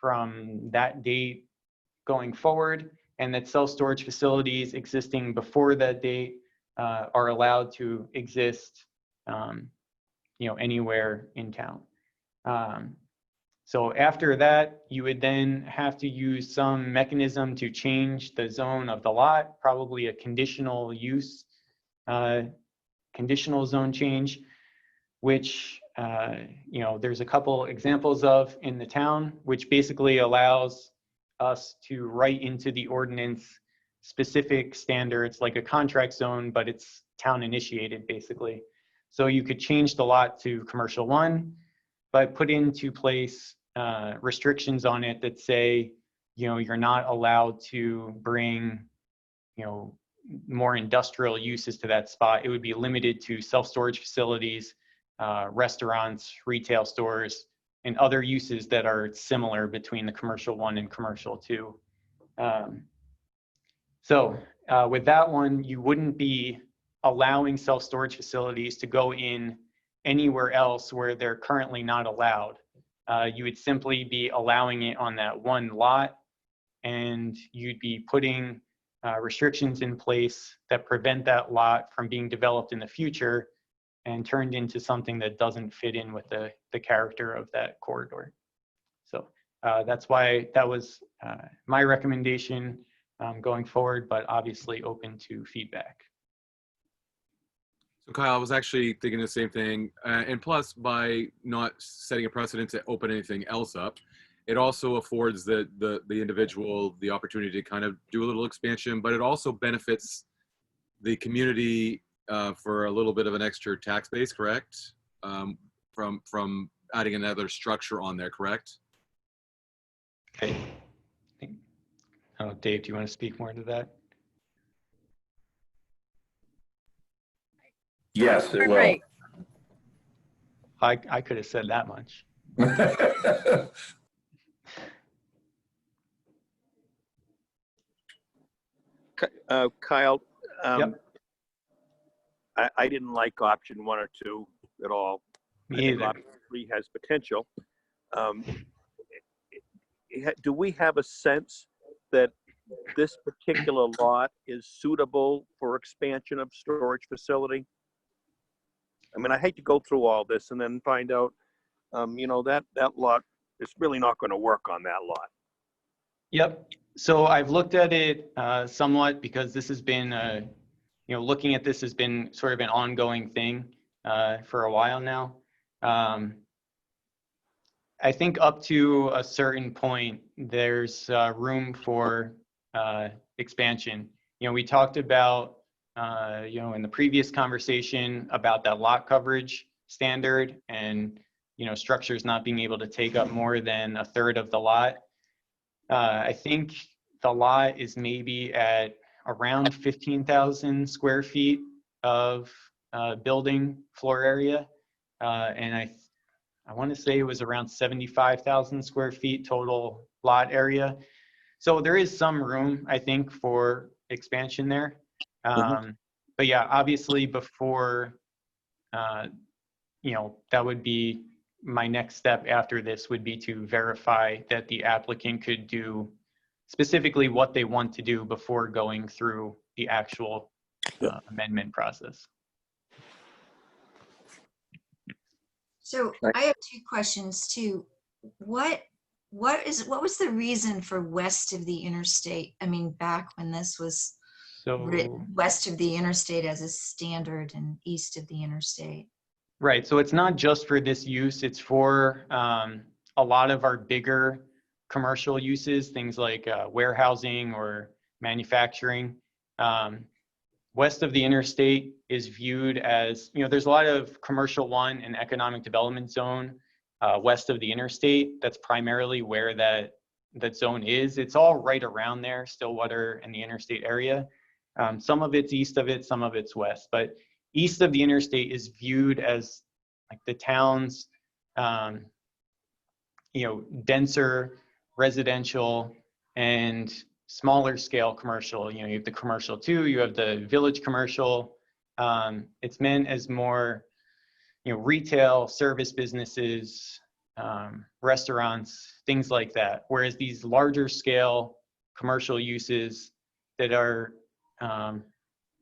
from that date going forward, and that self-storage facilities existing before that date are allowed to exist, you know, anywhere in town. So after that, you would then have to use some mechanism to change the zone of the lot, probably a conditional use, conditional zone change, which, you know, there's a couple examples of in the town, which basically allows us to write into the ordinance specific standards like a contract zone, but it's town initiated basically. So you could change the lot to commercial 1, but put into place restrictions on it that say, you know, you're not allowed to bring, you know, more industrial uses to that spot. It would be limited to self-storage facilities, restaurants, retail stores, and other uses that are similar between the commercial 1 and commercial 2. So with that one, you wouldn't be allowing self-storage facilities to go in anywhere else where they're currently not allowed. You would simply be allowing it on that one lot, and you'd be putting restrictions in place that prevent that lot from being developed in the future and turned into something that doesn't fit in with the character of that corridor. So that's why that was my recommendation going forward, but obviously open to feedback. So Kyle, I was actually thinking the same thing. And plus, by not setting a precedent to open anything else up, it also affords the individual the opportunity to kind of do a little expansion, but it also benefits the community for a little bit of an extra tax base, correct? From adding another structure on there, correct? Okay. Oh, Dave, do you want to speak more to that? Yes, it will. Right. I could have said that much. Kyle, Yep. I didn't like option 1 or 2 at all. I Me think either. option 3 has potential. Do we have a sense that this particular lot is suitable for expansion of storage facility? I mean, I hate to go through all this and then find out, you know, that lot is really not going to work on that lot. Yep. So I've looked at it somewhat because this has been, you know, looking at this has been sort of an ongoing thing for a while now. I think up to a certain point, there's room for expansion. You know, we talked about, you know, in the previous conversation about that lot coverage standard and, you know, structures not being able to take up more than a third of the lot. I think the lot is maybe at around 15,000 square feet of building floor area. And I want to say it was around 75,000 square feet total lot area. So there is some room, I think, for expansion there. But yeah, obviously before, that would be my next step after this would be to verify that the applicant could do specifically what they want to do before going through the actual amendment process. So I have two questions too. What was the reason for west of the interstate? I mean, back when this was written, west of the interstate as a standard and east of the interstate. Right, so it's not just for this use, it's for a lot of our bigger commercial uses, things like warehousing or manufacturing. West of the interstate is viewed as, there's a lot of commercial one and economic development zone west of the interstate. That's primarily where that zone is. It's all right around there, Stillwater and the interstate area. Some of it's east of it, some of it's west, but east of the interstate is viewed as like the town's, denser residential and smaller scale commercial. You have the commercial too, you have the village commercial. It's meant as more, retail, service businesses, restaurants, things like that. Whereas these larger scale commercial uses that are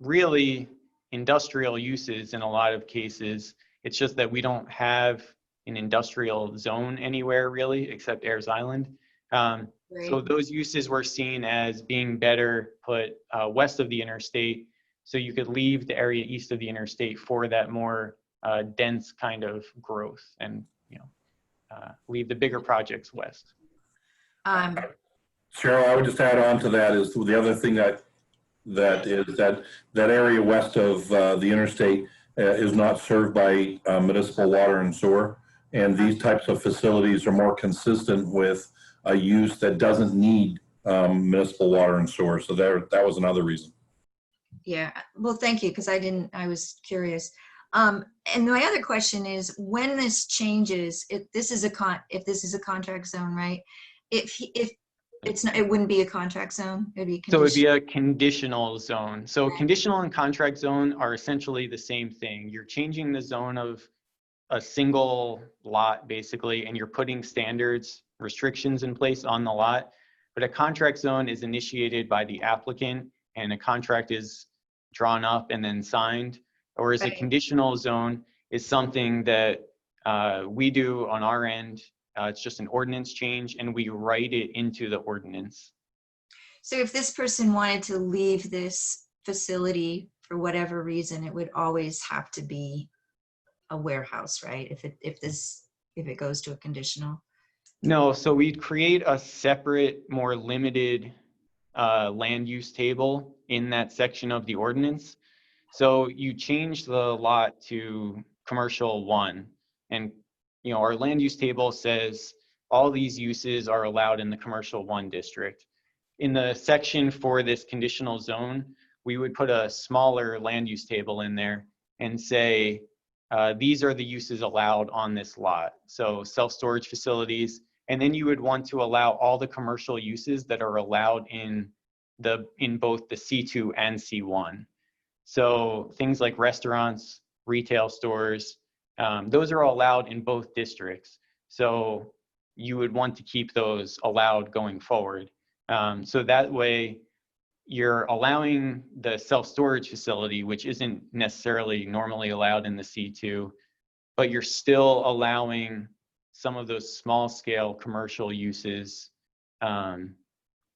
really industrial uses in a lot of cases, it's just that we don't have an industrial zone anywhere really except Ayers Island. So those uses were seen as being better put west of the interstate, so you could leave the area east of the interstate for that more dense kind of growth, and leave the bigger projects west. Cheryl, I would just add on to that is the other thing that area west of the interstate is not served by municipal water and sewer, and these types of facilities are more consistent with a use that doesn't need municipal water and sewer. So that was another reason. Yeah, well, thank you, because I was curious. And my other question is, when this changes, if this is a contract zone, right? If it's not, it wouldn't be a contract zone. It'd be so it'd be a conditional zone. So conditional and contract zone are essentially the same thing. You're changing the zone of a single lot basically, and you're putting standards, restrictions in place on the lot. But a contract zone is initiated by the applicant, and a contract is drawn up and then signed. Whereas a conditional zone is something that we do on our end. It's just an ordinance change, and we write it into the ordinance. So if this person wanted to leave this facility for whatever reason, it would always have to be a warehouse, right? If it goes to a conditional. No, so we'd create a separate, more limited land use table in that section of the ordinance. So you change the lot to commercial 1, and our land use table says all these uses are allowed in the commercial 1 district. In the section for this conditional zone, we would put a smaller land use table in there and say, these are the uses allowed on this lot. So self-storage facilities, and then you would want to allow all the commercial uses that are allowed in both the C2 and C1. So things like restaurants, retail stores, those are allowed in both districts. So you would want to keep those allowed going forward. So that way you're allowing the self-storage facility, which isn't necessarily normally allowed in the C2, but you're still allowing some of those small scale commercial uses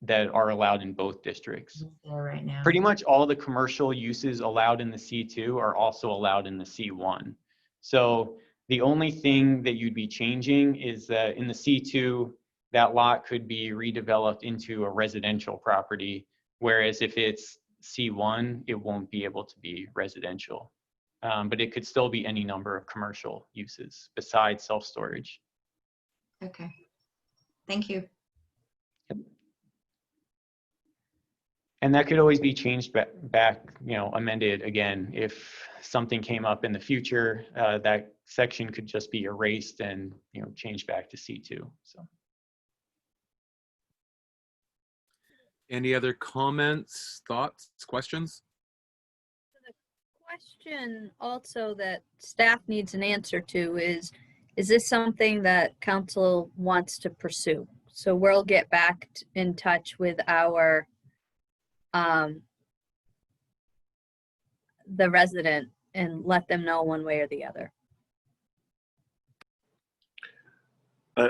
that are allowed in both districts. Right now. Pretty much all the commercial uses allowed in the C2 are also allowed in the C1. So the only thing that you'd be changing is that in the C2, that lot could be redeveloped into a residential property, whereas if it's C1, it won't be able to be residential. But it could still be any number of commercial uses besides self-storage. Okay, thank you. And that could always be changed back, amended again. If something came up in the future, that section could just be erased and, changed back to C2, so. Any other comments, thoughts, questions? question also that staff needs an answer to is this something that council wants to pursue? So we'll get back in touch with our, the resident and let them know one way or the other.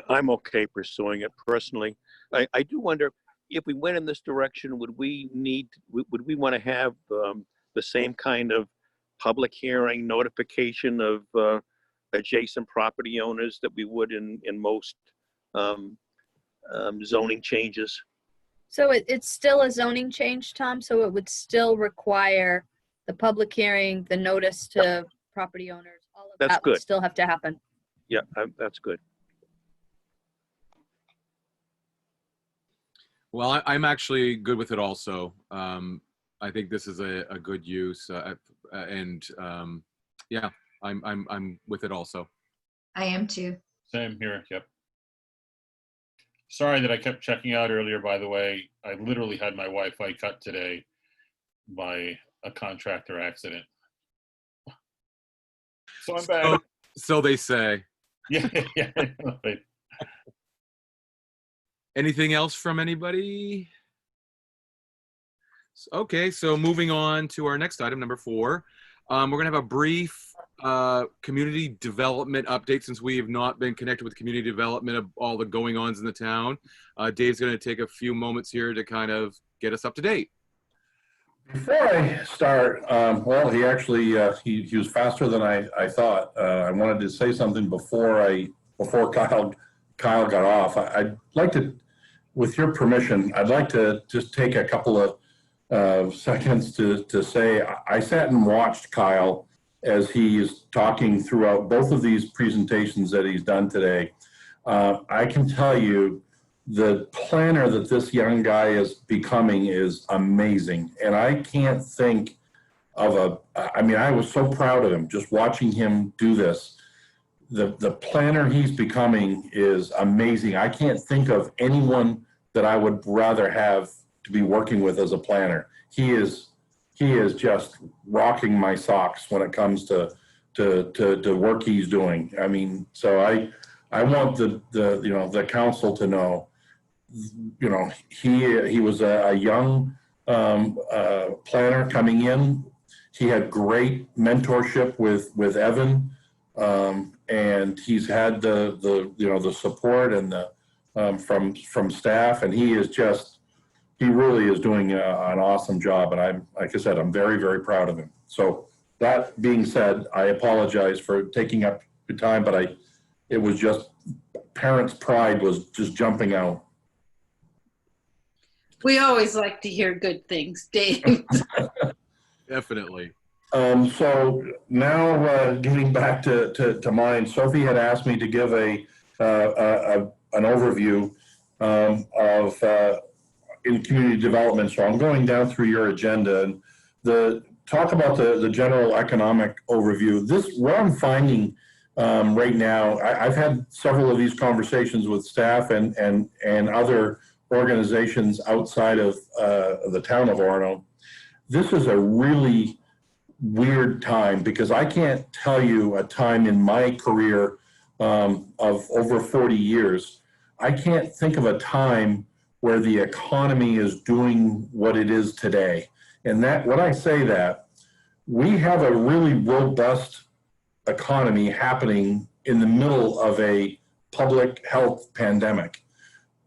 I'm okay pursuing it personally. I do wonder if we went in this direction, would we want to have the same kind of public hearing notification of adjacent property owners that we would in most zoning changes? So it's still a zoning change, Tom, so it would still require the public hearing, the notice to property owners, all of That's that would good. still have to happen. Yeah, that's good. Well, I'm actually good with it also. I think this is a good use, yeah, I'm with it also. I am too. Same here, yep. Sorry that I kept checking out earlier, by the way. I literally had my Wi-Fi cut today by a contractor accident. So I'm back. So they say. Yeah, yeah. Right. Anything else from anybody? Okay, so moving on to our next item, number 4. We're gonna have a brief community development update since we have not been connected with community development of all the going-ons in the town. Dave's gonna take a few moments here to kind of get us up to date. Before I start, well, he actually, he was faster than I thought. I wanted to say something before Kyle got off. I'd like to, with your permission, I'd like to just take a couple of seconds to say, I sat and watched Kyle as he's talking throughout both of these presentations that he's done today. I can tell you the planner that this young guy is becoming is amazing. And I can't think of I mean, I was so proud of him just watching him do this. The planner he's becoming is amazing. I can't think of anyone that I would rather have to be working with as a planner. He is just rocking my socks when it comes to work he's doing. I mean, so I want the council to know, he was a young planner coming in. He had great mentorship with Evan, and he's had the support and from staff, and he really is doing an awesome job. And like I said, I'm very, very proud of him. So that being said, I apologize for taking up your time, but it was just, parents' pride was just jumping out. We always like to hear good things, Dave. Definitely. So now getting back to mine, Sophie had asked me to give an overview of in community development. So I'm going down through your agenda and talk about the general economic overview. What I'm finding right now, I've had several of these conversations with staff and other organizations outside of the town of Orono. This is a really weird time because I can't tell you a time in my career of over 40 years. I can't think of a time where the economy is doing what it is today. And when I say that, we have a really robust economy happening in the middle of a public health pandemic.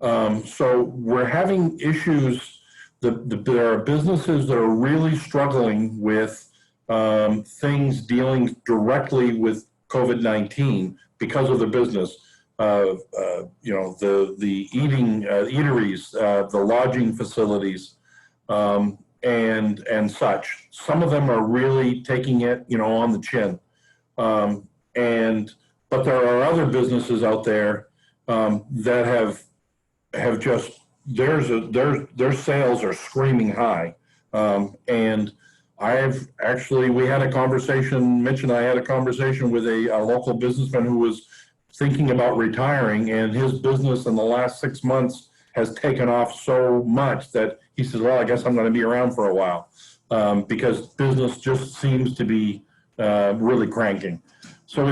So we're having issues. There are businesses that are really struggling with things dealing directly with COVID-19 because of the business. The eateries, the lodging facilities, and such. Some of them are really taking it, on the chin. But there are other businesses out there that have just, their sales are screaming high. And we had a conversation, Mitch and I had a conversation with a local businessman who was thinking about retiring, and his business in the last 6 months has taken off so much that he said, well, I guess I'm going to be around for a while. because business just seems to be really cranking. So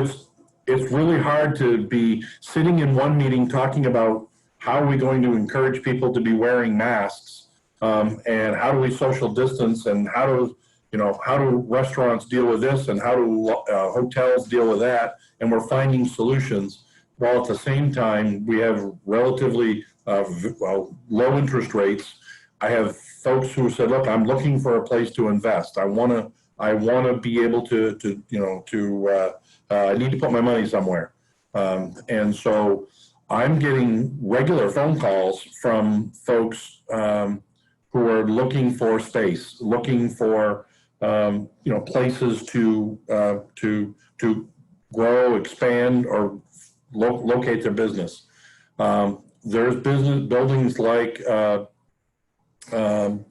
it's really hard to be sitting in one meeting talking about how are we going to encourage people to be wearing masks, and how do we social distance, and how do restaurants deal with this, and how do hotels deal with that, and we're finding solutions, while at the same time we have relatively low interest rates. I have folks who said, look, I'm looking for a place to invest. I want to be able to I need to put my money somewhere. And so I'm getting regular phone calls from folks who are looking for space, looking for places to grow, expand, or locate their business. There's buildings like Friend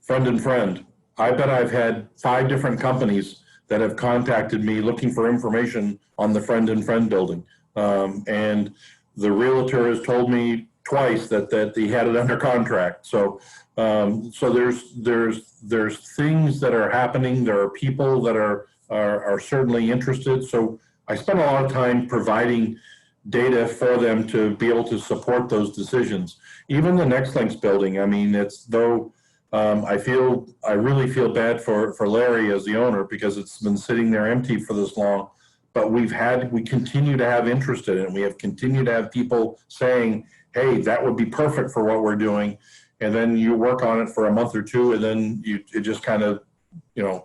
and Friend. I bet I've had 5 different companies that have contacted me looking for information on the Friend and Friend building. And the realtor has told me twice that he had it under contract. So there's things that are happening. There are people that are certainly interested. So I spend a lot of time providing data for them to be able to support those decisions. Even the NextLinks building, I mean, it's though I really feel bad for Larry as the owner, because it's been sitting there empty for this long. But we continue to have interest in it, and we have continued to have people saying, hey, that would be perfect for what we're doing. And then you work on it for a month or two, and then it just kind of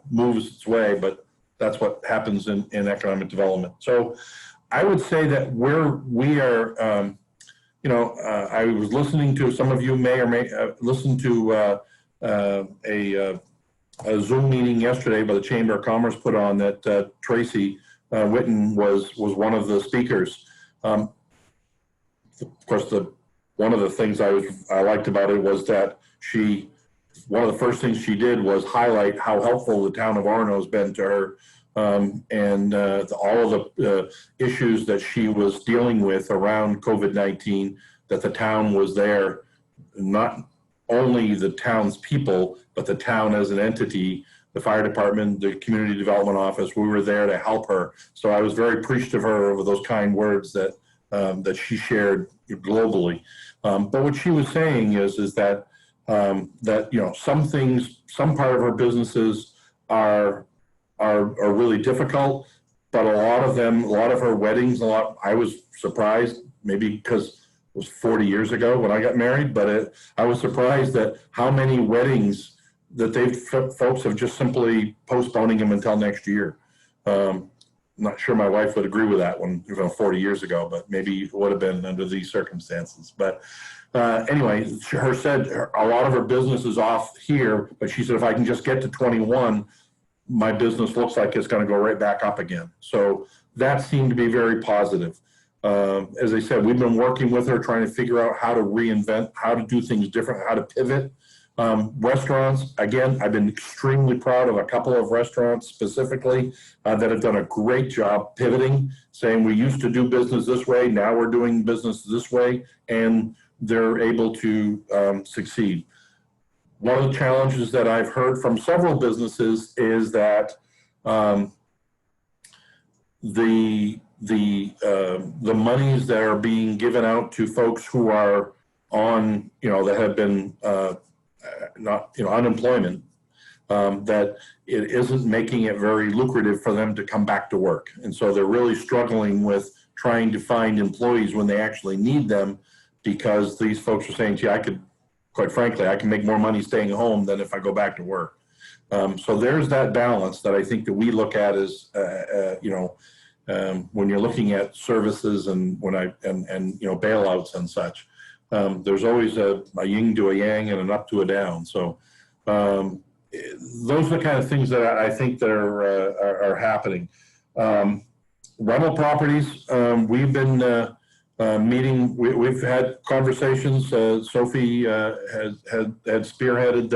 moves its way. But that's what happens in economic development. So I would say that we are, I was listening to, some of you may or may listen to a Zoom meeting yesterday by the Chamber of Commerce put on that Tracy Witten was one of the speakers. Of course, one of the things I liked about it was that one of the first things she did was highlight how helpful the town of Orono has been to her, and all of the issues that she was dealing with around COVID-19, that the town was there, not only the town's people, but the town as an entity, the fire department, the community development office. We were there to help her. So I was very appreciative of her over those kind words that she shared globally. But what she was saying is that some part of her businesses are really difficult, but a lot of her weddings, I was surprised, maybe because it was 40 years ago when I got married, but I was surprised that how many weddings that folks have just simply postponing them until next year. Not sure my wife would agree with that one 40 years ago, but maybe it would have been under these circumstances. But anyway, her said a lot of her business is off here, but she said, if I can just get to 21, my business looks like it's going to go right back up again. So that seemed to be very positive. As I said, we've been working with her, trying to figure out how to reinvent, how to do things different, how to pivot. Restaurants, again, I've been extremely proud of a couple of restaurants specifically that have done a great job pivoting, saying we used to do business this way, now we're doing business this way, and they're able to succeed. One of the challenges that I've heard from several businesses is that the monies that are being given out to folks who are on, that have been unemployment, that it isn't making it very lucrative for them to come back to work. And so they're really struggling with trying to find employees when they actually need them, because these folks are saying, gee, quite frankly, I can make more money staying home than if I go back to work. So there's that balance that I think that we look at as, when you're looking at services and bailouts and such. There's always a yin to a yang and an up to a down. So those are the kind of things that I think that are happening. Rental properties, we've been meeting. We've had conversations. Sophie had spearheaded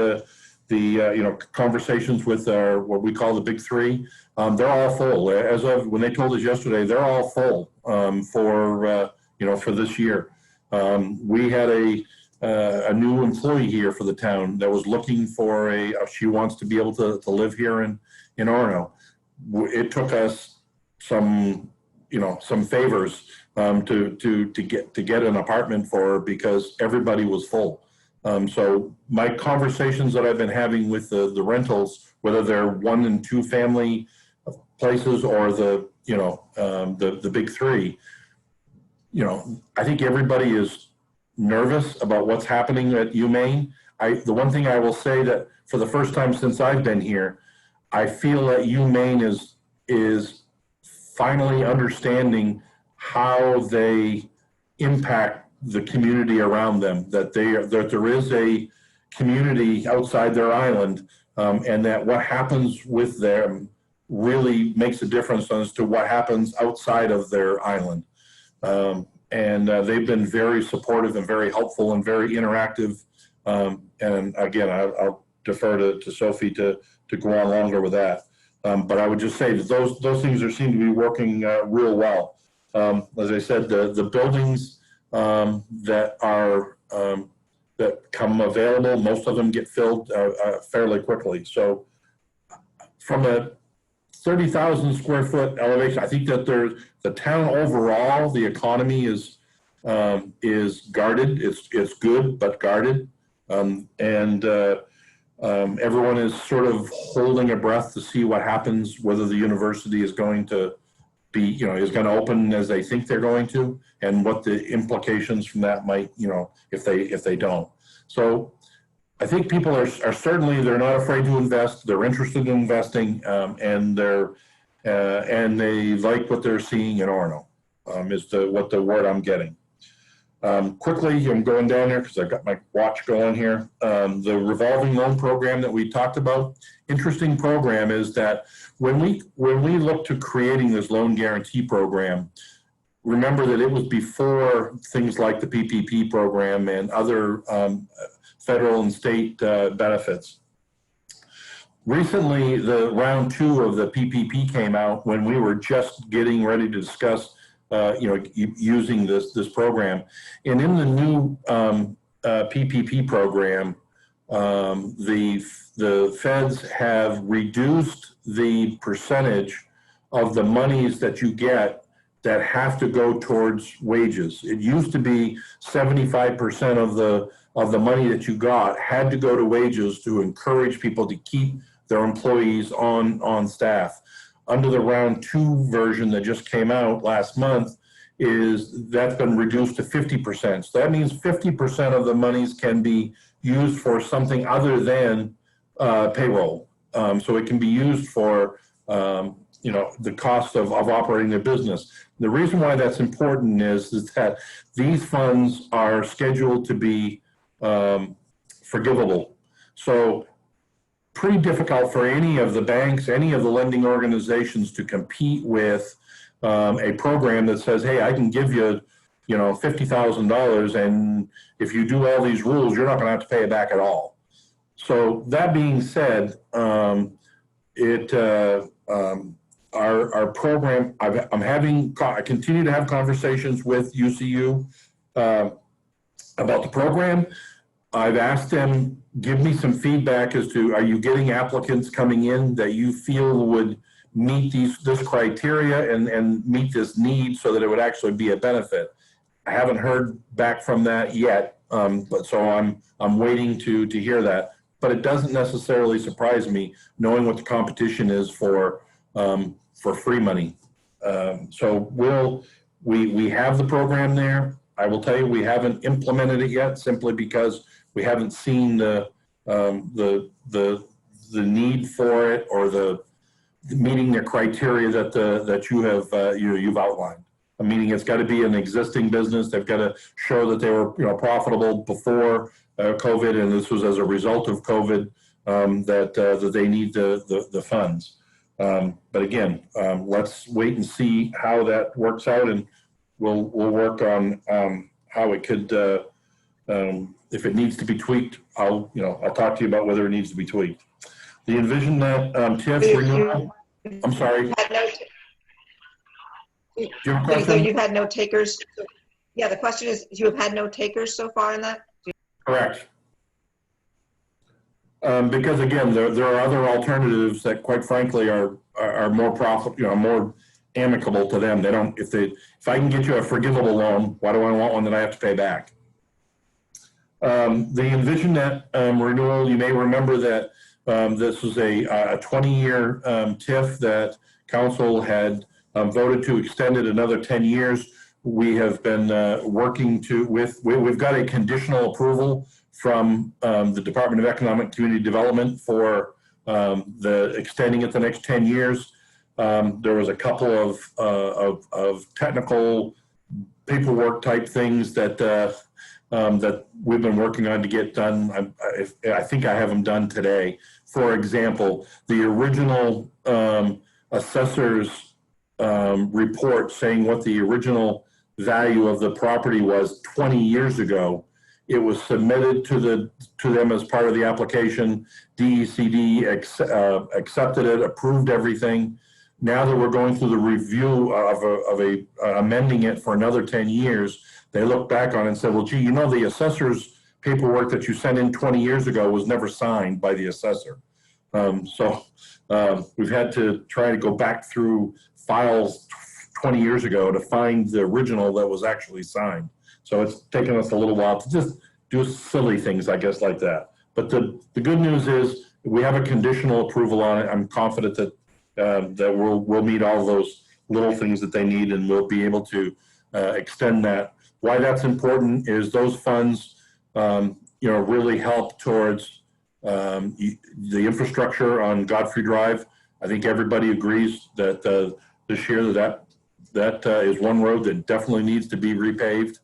the conversations with what we call the big three. They're all full. As of when they told us yesterday, they're all full for this year. We had a new employee here for the town that was looking for she wants to be able to live here in Orono. It took us some favors to get an apartment for her because everybody was full. So my conversations that I've been having with the rentals, whether they're 1 and 2 family places or the big 3, I think everybody is nervous about what's happening at UMaine. The one thing I will say that for the first time since I've been here, I feel that UMaine is finally understanding how they impact the community around them, that there is a community outside their island, and that what happens with them really makes a difference as to what happens outside of their island. And they've been very supportive and very helpful and very interactive. And again, I'll defer to Sophie to go on longer with that. But I would just say that those things seem to be working real well. As I said, the buildings that come available, most of them get filled fairly quickly. So from a 30,000 square foot elevation, I think that the town overall, the economy is guarded. It's good, but guarded. Everyone is sort of holding a breath to see what happens, whether the university is going to be, is going to open as they think they're going to, and what the implications from that might, if they don't. So I think people are certainly, they're not afraid to invest. They're interested in investing, and they like what they're seeing in Orono, is what the word I'm getting. Quickly, I'm going down there because I've got my watch going here. The revolving loan program that we talked about, interesting program is that when we look to creating this loan guarantee program, remember that it was before things like the PPP program and other federal and state benefits. Recently, the round 2 of the PPP came out when we were just getting ready to discuss using this program. And in the new PPP program, the feds have reduced the percentage of the monies that you get that have to go towards wages. It used to be 75% of the money that you got had to go to wages to encourage people to keep their employees on staff. Under the round 2 version that just came out last month, that's been reduced to 50%. So that means 50% of the monies can be used for something other than payroll. So it can be used for the cost of operating a business. The reason why that's important is that these funds are scheduled to be forgivable. So pretty difficult for any of the banks, any of the lending organizations to compete with a program that says, hey, I can give you, $50,000, and if you do all these rules, you're not going to have to pay it back at all. So that being said, our program, I continue to have conversations with UCU about the program. I've asked them, give me some feedback as to, are you getting applicants coming in that you feel would meet this criteria and meet this need so that it would actually be a benefit? I haven't heard back from that yet, but so I'm waiting to hear that. But it doesn't necessarily surprise me knowing what the competition is for free money. So we have the program there. I will tell you, we haven't implemented it yet simply because we haven't seen the need for it or the meeting the criteria that you have you've outlined. Meaning it's got to be an existing business. They've got to show that they were profitable before COVID, and this was as a result of COVID that they need the funds. But again, let's wait and see how that works out, and we'll work on how it could. If it needs to be tweaked, I'll talk to you about whether it needs to be tweaked. The Envision that TIF renewal. I'm sorry. So you've had no takers. Yeah, the question is, you have had no takers so far in that? Correct. Because again, there are other alternatives that, quite frankly, are more profit, more amicable to them. They don't, if I can get you a forgivable loan, why do I want one that I have to pay back? The EnvisionNet renewal, you may remember that this was a 20-year TIF that council had voted to extend it another 10 years. We have been working we've got a conditional approval from the Department of Economic Community Development for the extending it the next 10 years. There was a couple of technical paperwork type things that that we've been working on to get done. I think I have them done today. For example, the original assessor's report saying what the original value of the property was 20 years ago. It was submitted to them as part of the application. DECD accepted it, approved everything. Now that we're going through the review of amending it for another 10 years, they look back on it and said, well, gee, the assessor's paperwork that you sent in 20 years ago was never signed by the assessor. So we've had to try to go back through files 20 years ago to find the original that was actually signed. So it's taken us a little while to just do silly things, I guess, like that. But the good news is we have a conditional approval on it. I'm confident that that we'll meet all those little things that they need, and we'll be able to extend that. Why that's important is those funds, really help towards the infrastructure on Godfrey Drive. I think everybody agrees that this year that is one road that definitely needs to be repaved,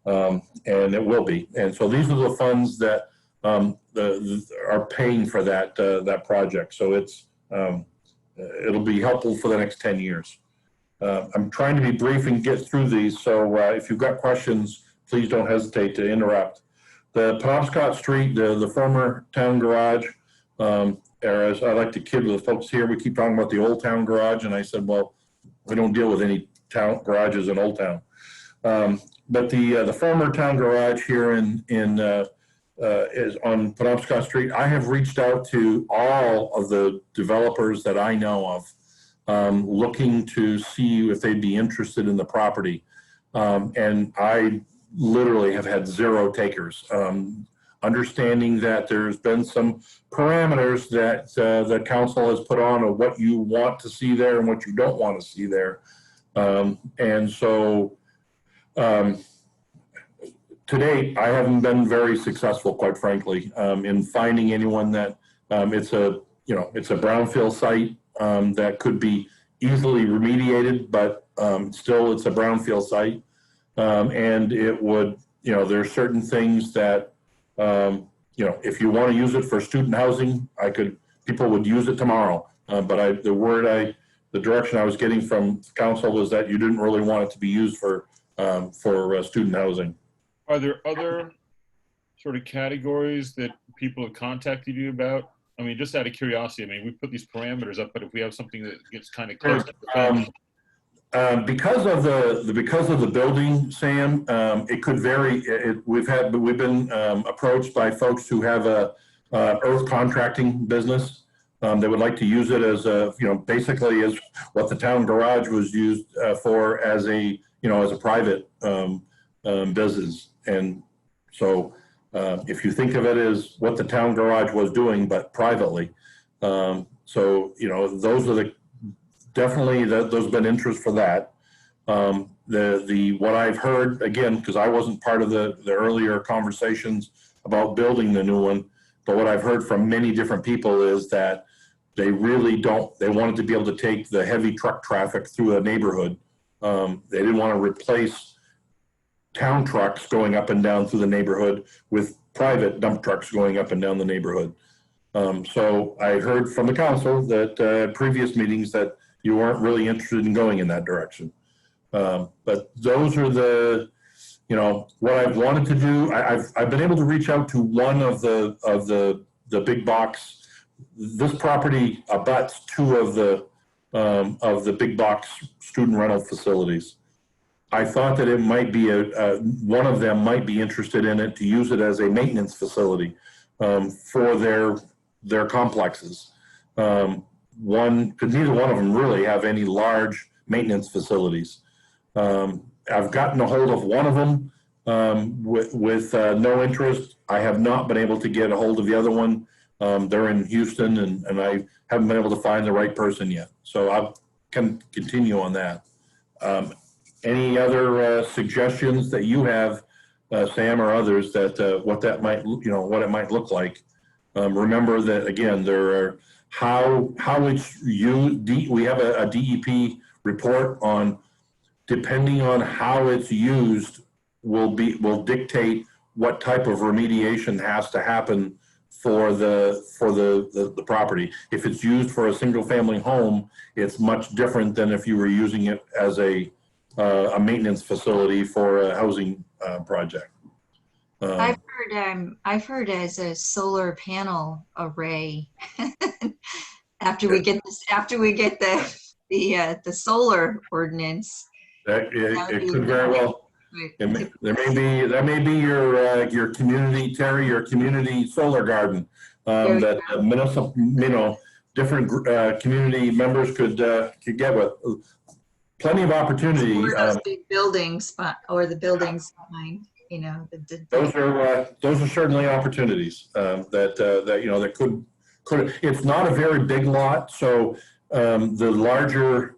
and it will be. And so these are the funds that are paying for that project. So it's it'll be helpful for the next 10 years. I'm trying to be brief and get through these, so if you've got questions, please don't hesitate to interrupt. The Penobscot Street, the former town garage, or as I like to kid with the folks here, we keep talking about the old town garage, and I said, well, we don't deal with any town garages in Old Town. But the former town garage here is on Penobscot Street. I have reached out to all of the developers that I know of, looking to see if they'd be interested in the property. And I literally have had 0 takers. Understanding that there's been some parameters that the council has put on of what you want to see there and what you don't want to see there. And so to date, I haven't been very successful, quite frankly, in finding anyone that it's a brownfield site that could be easily remediated, but still it's a brownfield site. And it would, there's certain things that, if you want to use it for student housing, people would use it tomorrow. But the direction I was getting from council was that you didn't really want it to be used for student housing. Are there other sort of categories that people have contacted you about? I mean, just out of curiosity, we put these parameters up, but if we have something that gets kind of close to the fence. Because of the building, Sam, it could vary. We've been approached by folks who have a earth contracting business. They would like to use it as basically as what the town garage was used for, as a private business. And so if you think of it as what the town garage was doing, but privately, so those are definitely there's been interest for that. What I've heard, again, because I wasn't part of the earlier conversations about building the new one, but what I've heard from many different people is that they really they wanted to be able to take the heavy truck traffic through a neighborhood. They didn't want to replace town trucks going up and down through the neighborhood with private dump trucks going up and down the neighborhood. So I heard from the council that previous meetings that you weren't really interested in going in that direction. But those are what I've wanted to do. I've been able to reach out to one of the big box. This property abuts 2 of the big box student rental facilities. I thought that it might be one of them might be interested in it to use it as a maintenance facility for their complexes. Because neither one of them really have any large maintenance facilities. I've gotten a hold of one of them with no interest. I have not been able to get a hold of the other one. They're in Houston, and I haven't been able to find the right person yet. So I can continue on that. Any other suggestions that you have, Sam, or others, that what that might, what it might look like? Remember that again, there are how it's used. We have a DEP report on, depending on how it's used, will dictate what type of remediation has to happen for the property. If it's used for a single family home, it's much different than if you were using it as a maintenance facility for a housing project. I've heard as a solar panel array. after we get the solar ordinance. It could very well. That may be your community, Terry, your community solar garden that municipal, different community members could get with. Plenty of opportunity. Or those big buildings, or the buildings behind, Those are certainly opportunities that could. It's not a very big lot, so the larger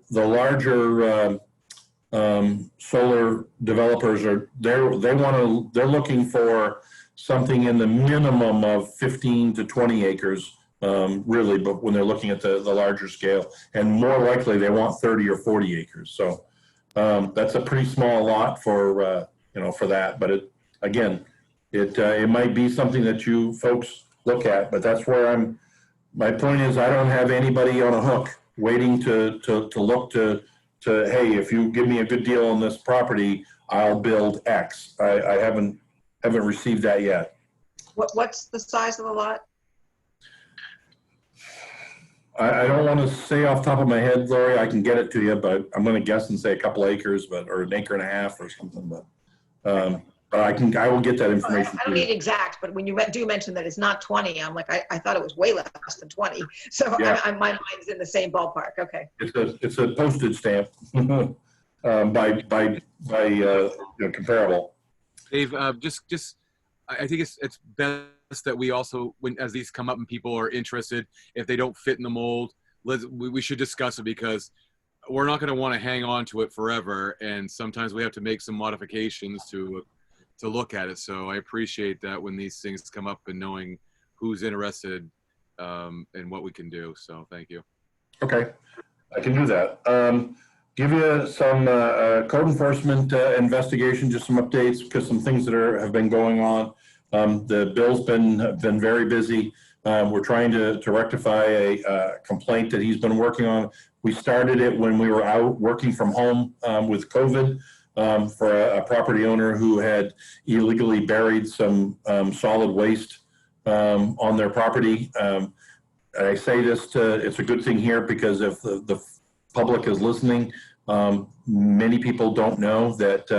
solar developers they're looking for something in the minimum of 15 to 20 acres. Really, but when they're looking at the larger scale, and more likely they want 30 or 40 acres. So that's a pretty small lot for for that. But it might be something that you folks look at. But that's where my point is, I don't have anybody on a hook waiting to look to hey, if you give me a good deal on this property, I'll build X. I haven't received that yet. What's the size of the lot? I don't want to say off the top of my head, Lori. I can get it to you, but I'm going to guess and say a couple acres, or an acre and a half or something. But I will get that information. I don't need exact, but when you do mention that it's not 20, I'm like, I thought it was way less than 20. So yeah. My mind's in the same ballpark. Okay. It's a postage stamp by comparable. Dave, just I think it's best that we also, as these come up and people are interested, if they don't fit in the mold, we should discuss it, because we're not going to want to hang on to it forever, and sometimes we have to make some modifications to look at it. So I appreciate that when these things come up, and knowing who's interested and what we can do. So thank you. Okay, I can do that. Give you some code enforcement investigation, just some updates, because some things that have been going on. The bill's been very busy. We're trying to rectify a complaint that he's been working on. We started it when we were out working from home with COVID for a property owner who had illegally buried some solid waste on their property. I say this it's a good thing here, because if the public is listening, many people don't know that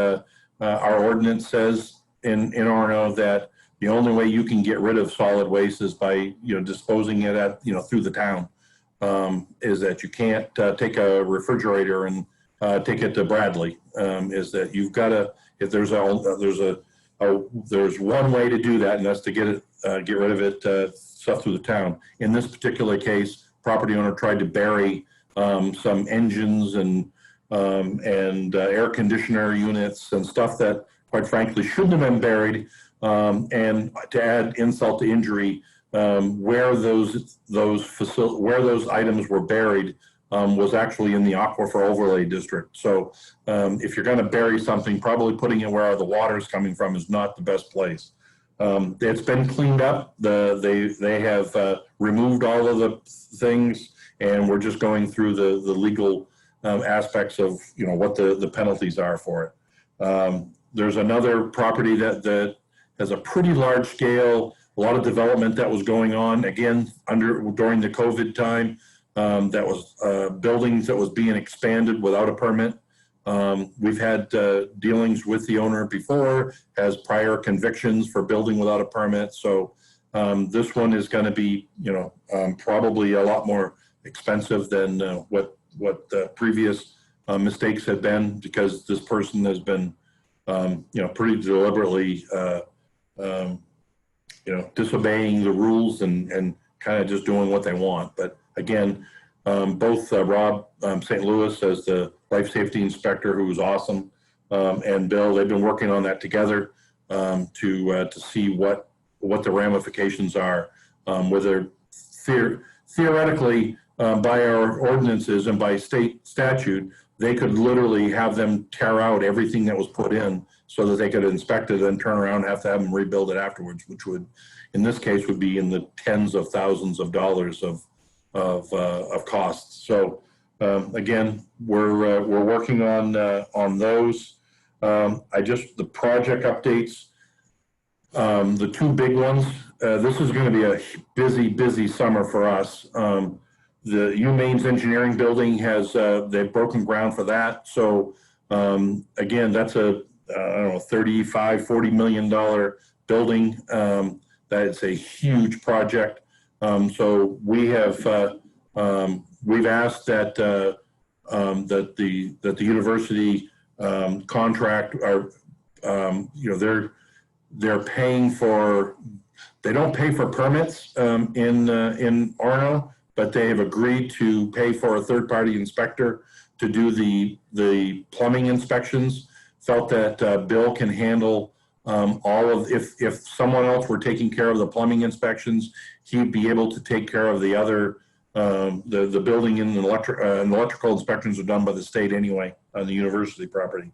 our ordinance says in Orono that the only way you can get rid of solid waste is by disposing it at through the town. Is that you can't take a refrigerator and take it to Bradley. Is that you've got to, if there's one way to do that, and that's to get rid of it stuff through the town. In this particular case, property owner tried to bury some engines and air conditioner units and stuff that, quite frankly, shouldn't have been buried. And to add insult to injury, where those items were buried was actually in the Aquifer Overlay District. So if you're going to bury something, probably putting it where the water is coming from is not the best place. It's been cleaned up. They have removed all of the things, and we're just going through the legal aspects of what the penalties are for it. There's another property that has a pretty large scale, a lot of development that was going on, again, during the COVID time, that was buildings that was being expanded without a permit. We've had dealings with the owner before, has prior convictions for building without a permit. So this one is going to be, probably a lot more expensive than what the previous mistakes have been, because this person has been, pretty deliberately, disobeying the rules and kind of just doing what they want. But again, both Rob St. Louis as the life safety inspector, who was awesome, and Bill, they've been working on that together to see what the ramifications are, whether theoretically by our ordinances and by state statute, they could literally have them tear out everything that was put in so that they could inspect it and turn around and have to have them rebuild it afterwards, which would, in this case, would be in the tens of thousands of dollars of costs. So again, we're working on those. The project updates, the two big ones. This is going to be a busy summer for us. The UMaines Engineering Building has they've broken ground for that. So again, that's a $35-40 million building. That is a huge project. So we have we've asked that that the university contract are they're paying for, they don't pay for permits in Orono, but they have agreed to pay for a third-party inspector to do the plumbing inspections. Felt that Bill can handle all of, if someone else were taking care of the plumbing inspections, he'd be able to take care of the other, the building and electrical inspections are done by the state anyway on the university property.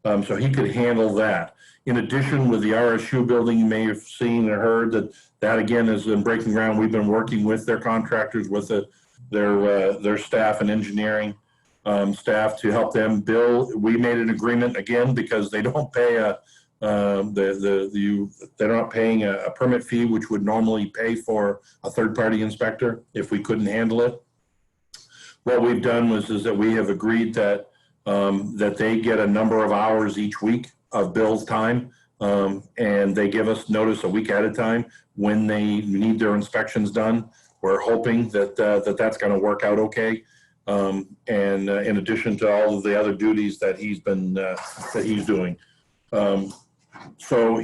So he could handle that. In addition, with the RSU building, you may have seen or heard that again is in breaking ground. We've been working with their contractors, with their staff and engineering staff to help them build. We made an agreement again because they don't pay they're not paying a permit fee, which would normally pay for a third-party inspector if we couldn't handle it. What we've done is that we have agreed that that they get a number of hours each week of Bill's time, and they give us notice a week at a time when they need their inspections done. We're hoping that that's going to work out okay. And in addition to all of the other duties that he's been doing. So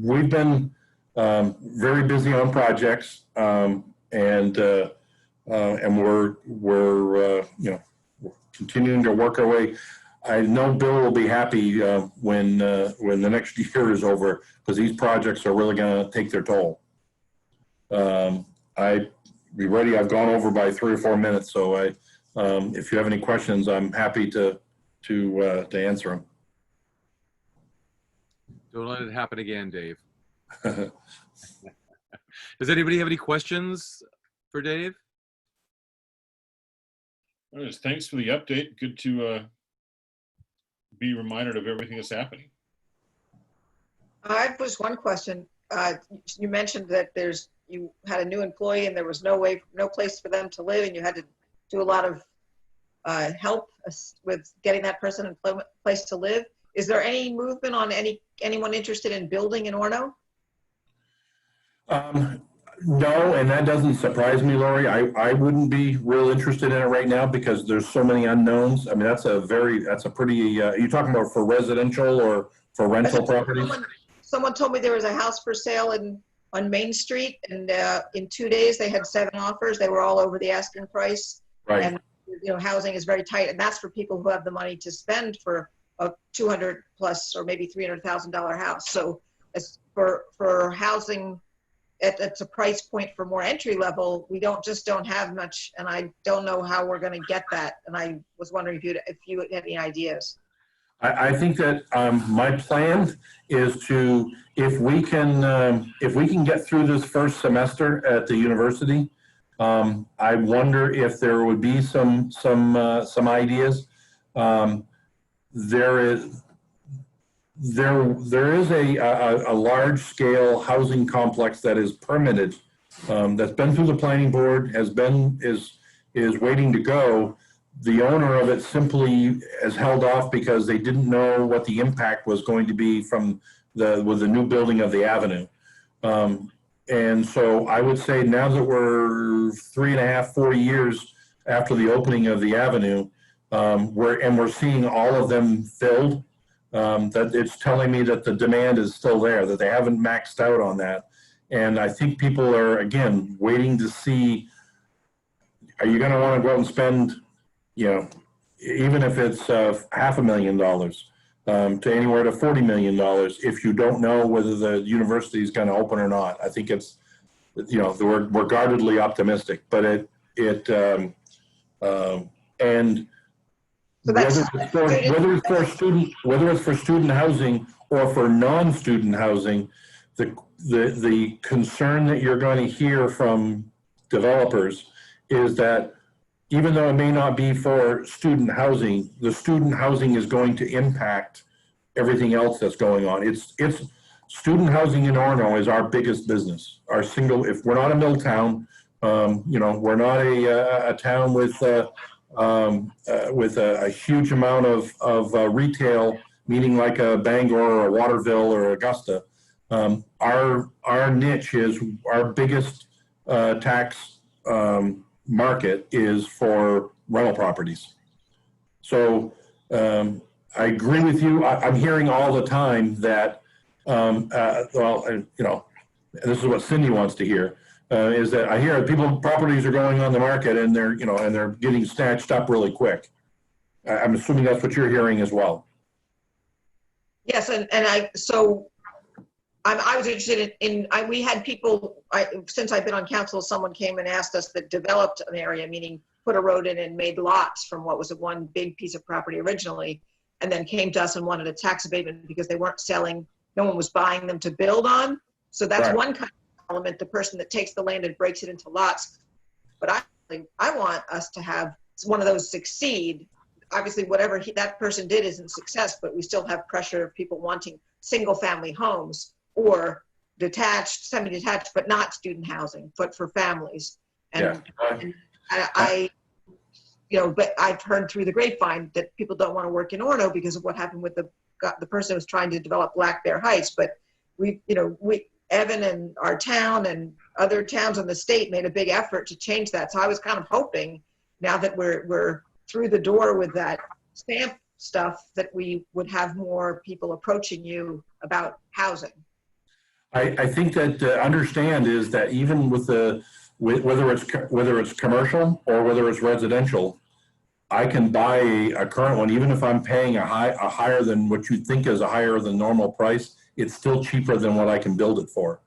we've been very busy on projects, and we're continuing to work our way. I know Bill will be happy when the next year is over, because these projects are really going to take their toll. Be ready. I've gone over by 3 or 4 minutes, so if you have any questions, I'm happy to answer them. Don't let it happen again, Dave. Does anybody have any questions for Dave? Thanks for the update. Good to be reminded of everything that's happening. I was one question. You mentioned that you had a new employee and there was no place for them to live, and you had to do a lot of help with getting that person in place to live. Is there any movement on anyone interested in building in Orono? No, and that doesn't surprise me, Lori. I wouldn't be real interested in it right now because there's so many unknowns. I mean, that's a pretty, are you talking about for residential or for rental properties? Someone told me there was a house for sale on Main Street, and in 2 days they had 7 offers. They were all over the asking price. Right. And housing is very tight, and that's for people who have the money to spend for a $200,000 plus or maybe $300,000 house. So as for housing, it's a price point for more entry level. We don't have much, and I don't know how we're going to get that. And I was wondering if you had any ideas. I think that my plan is to, if we can get through this first semester at the university, I wonder if there would be some ideas. There is a large scale housing complex that is permitted, that's been through the planning board, is waiting to go. the owner of it simply has held off because they didn't know what the impact was going to be from with the new building of the avenue. And so I would say now that we're 3.5, 4 years after the opening of the avenue, we're seeing all of them filled, that it's telling me that the demand is still there, that they haven't maxed out on that. And I think people are, again, waiting to see, are you going to want to go out and spend, even if it's $500,000 to anywhere to $40 million if you don't know whether the university is going to open or not. I think it's, we're guardedly optimistic, but and So that's- whether it's for student housing or for non-student housing, the concern that you're going to hear from developers is that even though it may not be for student housing, the student housing is going to impact everything else that's going on. It's student housing in Orono is our biggest business. If we're not a mill town, we're not a town with a huge amount of retail, meaning like a Bangor or a Waterville or Augusta. Our niche is our biggest tax market is for rental properties. So I agree with you. I'm hearing all the time that, this is what Cindy wants to hear, is that I hear properties are going on the market and they're getting snatched up really quick. I'm assuming that's what you're hearing as well. Yes, I was interested we had people, since I've been on council, someone came and asked us that developed an area, meaning put a road in and made lots from what was one big piece of property originally, and then came to us and wanted a tax abatement because they weren't selling, no one was buying them to build on. So that's right. One kind of element, the person that takes the land and breaks it into lots. But I want us to have one of those succeed. Obviously, whatever that person did isn't success, but we still have pressure of people wanting single family homes or detached, semi-detached, but not student housing, but for families. And, but I've heard through the grapevine that people don't want to work in Orono because of what happened with the person who was trying to develop Black Bear Heights. But Evan and our town and other towns in the state made a big effort to change that. So I was kind of hoping now that we're through the door with that stamp stuff that we would have more people approaching you about housing. I think that understand is that even with whether it's commercial or whether it's residential, I can buy a current one even if I'm paying a higher than what you think is a higher than normal price. It's still cheaper than what I can build it for,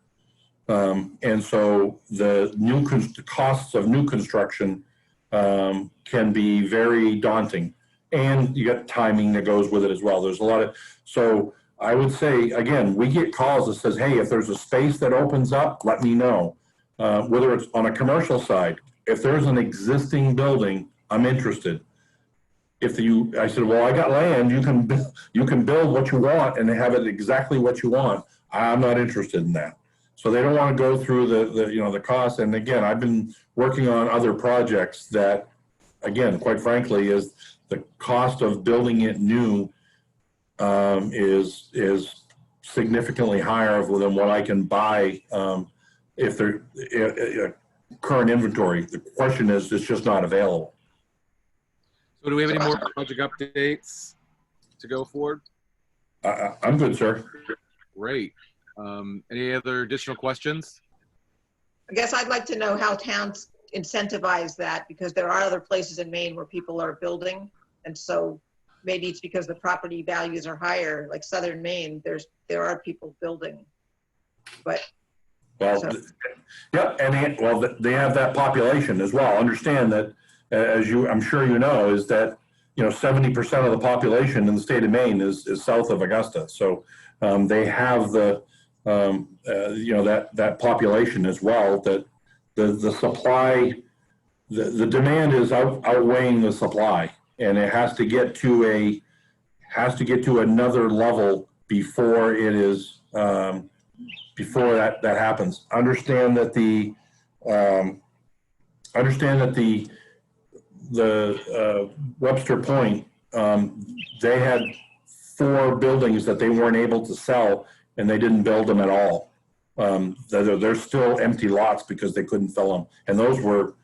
and so the costs of new construction can be very daunting, and you got timing that goes with it as well. There's a lot of so. I would say, again, we get calls that says, hey, if there's a space that opens up, let me know. Whether it's on a commercial side, if there's an existing building, I'm interested. I said, well, I got land, you can build what you want and have it exactly what you want. I'm not interested in that. So they don't want to go through the cost. And again, I've been working on other projects that, again, quite frankly, is the cost of building it new is significantly higher than what I can buy if they're current inventory. The question is, it's just not available. So do we have any more project updates to go forward? I'm good, sir. Great. Any other additional questions? I guess I'd like to know how towns incentivize that, because there are other places in Maine where people are building, and so maybe it's because the property values are higher, like Southern Maine, there are people building, but. Well, so. Yeah, and they have that population as well. Understand that, I'm sure you know, is that 70% of the population in the state of Maine is south of Augusta. So they have that population as well. That the supply, the demand is outweighing the supply, and it has to get to another level before it is before that happens. Understand that Webster Point, they had 4 buildings that they weren't able to sell, and they didn't build them at all. They're still empty lots because they couldn't fill them. And those were,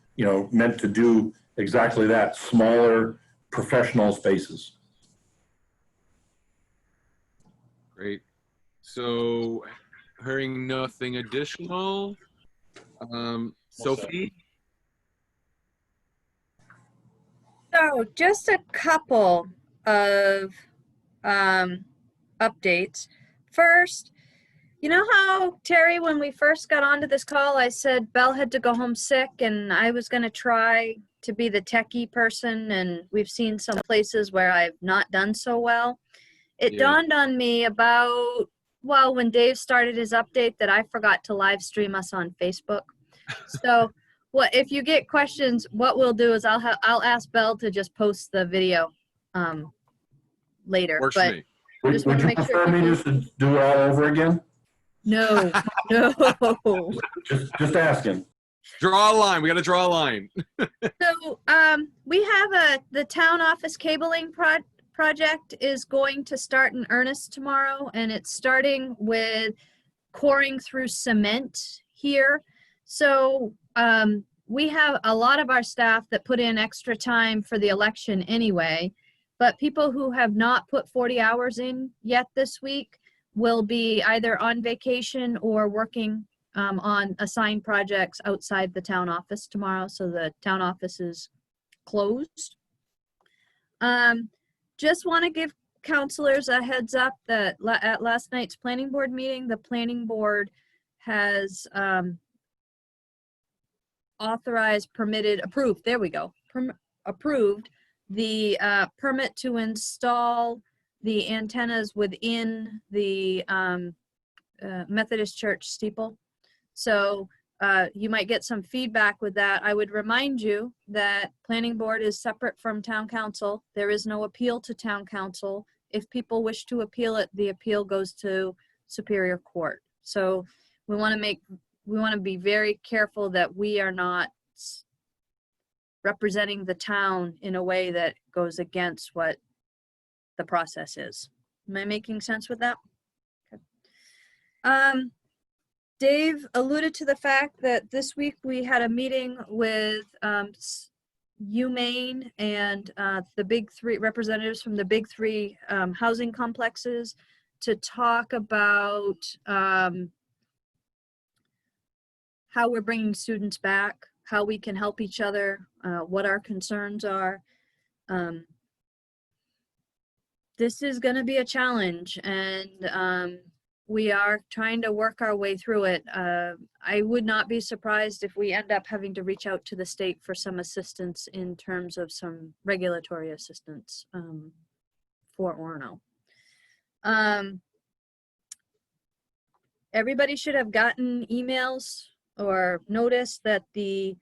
meant to do exactly that, smaller professional spaces. Great. So, hearing nothing additional, Sophie? So just a couple of updates. First, you know how, Terry, when we first got onto this call, I said Belle had to go home sick and I was going to try to be the techie person, and we've seen some places where I've not done so well. It dawned on me when Dave started his update that I forgot to live stream us on Facebook. So if you get questions, what we'll do is I'll ask Belle to just post the video later. Works for me. Would you prefer me just to do it all over again? No. Just asking. Draw a line. We got to draw a line. So we have the town office cabling project is going to start in earnest tomorrow, and it's starting with coring through cement here. So we have a lot of our staff that put in extra time for the election anyway, but people who have not put 40 hours in yet this week will be either on vacation or working on assigned projects outside the town office tomorrow. So the town office is closed. Just want to give counselors a heads up that at last night's planning board meeting, the planning board has approved the permit to install the antennas within the Methodist Church steeple. So you might get some feedback with that. I would remind you that planning board is separate from town council. There is no appeal to town council. If people wish to appeal it, the appeal goes to Superior Court. So we want to be very careful that we are not representing the town in a way that goes against what the process is. Am I making sense with that? Okay. Dave alluded to the fact that this week we had a meeting with UMaine and the big 3 representatives from the big 3 housing complexes to talk about how we're bringing students back, how we can help each other, what our concerns are. This is going to be a challenge, and we are trying to work our way through it. I would not be surprised if we end up having to reach out to the state for some assistance in terms of some regulatory assistance for Orono. Everybody should have gotten emails or notice that the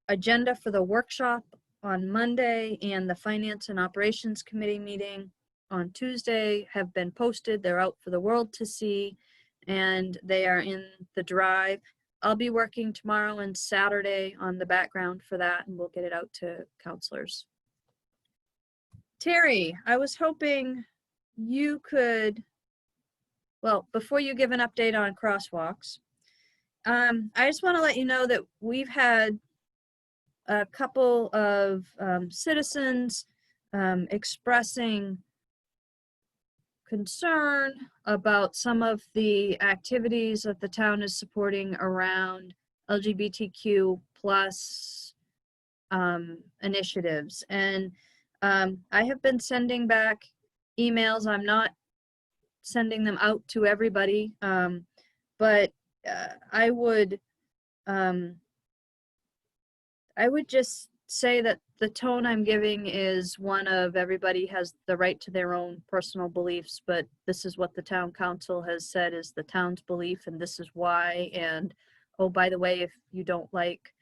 agenda for the workshop on Monday and the Finance and Operations Committee meeting on Tuesday have been posted. They're out for the world to see, and they are in the drive. I'll be working tomorrow and Saturday on the background for that, and we'll get it out to counselors. Terry, I was hoping you could, well, before you give an update on crosswalks, I just want to let you know that we've had a couple of citizens expressing concern about some of the activities that the town is supporting around LGBTQ plus initiatives. And I have been sending back emails. I'm not sending them out to everybody, but I would just say that the tone I'm giving is one of everybody has the right to their own personal beliefs, but this is what the town council has said is the town's belief, and this is why. And oh, by the way, if you don't like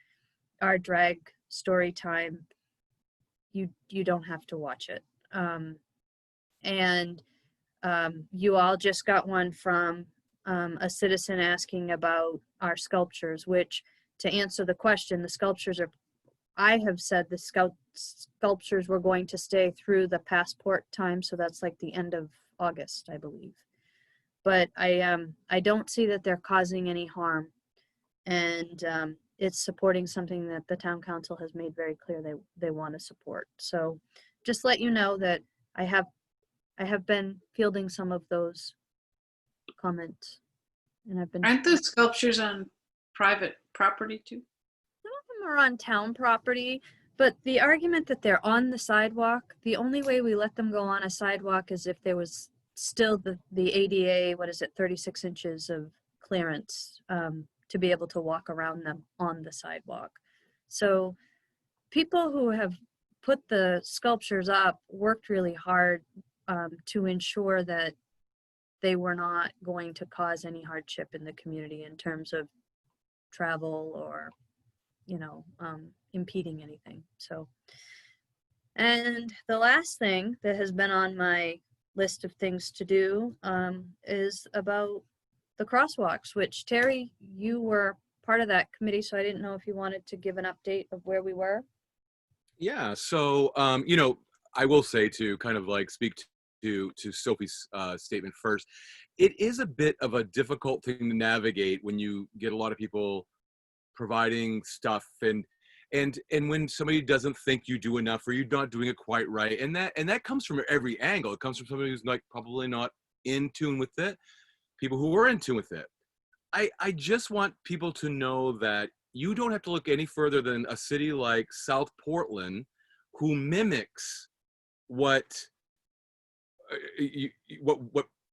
our drag story time, you don't have to watch it. You all just got one from a citizen asking about our sculptures, which, to answer the question, the sculptures are I have said the sculptures were going to stay through the passport time, so that's like the end of August, I believe. But I don't see that they're causing any harm, and it's supporting something that the town council has made very clear they want to support. So just let you know that I have been fielding some of those comments, and I've been. Aren't the sculptures on private property too? Some of them are on town property, but the argument that they're on the sidewalk, the only way we let them go on a sidewalk is if there was still the ADA, 36 inches of clearance to be able to walk around them on the sidewalk. So people who have put the sculptures up worked really hard to ensure that they were not going to cause any hardship in the community in terms of travel or, impeding anything. So, and the last thing that has been on my list of things to do is about the crosswalks, which Terry, you were part of that committee, so I didn't know if you wanted to give an update of where we were. Yeah, so I will say, to kind of like speak to Sophie's statement first, it is a bit of a difficult thing to navigate when you get a lot of people providing stuff, and when somebody doesn't think you do enough, or you're not doing it quite right, and that comes from every angle. It comes from somebody who's like probably not in tune with it, people who are in tune with it. I just want people to know that you don't have to look any further than a city like South Portland, who mimics what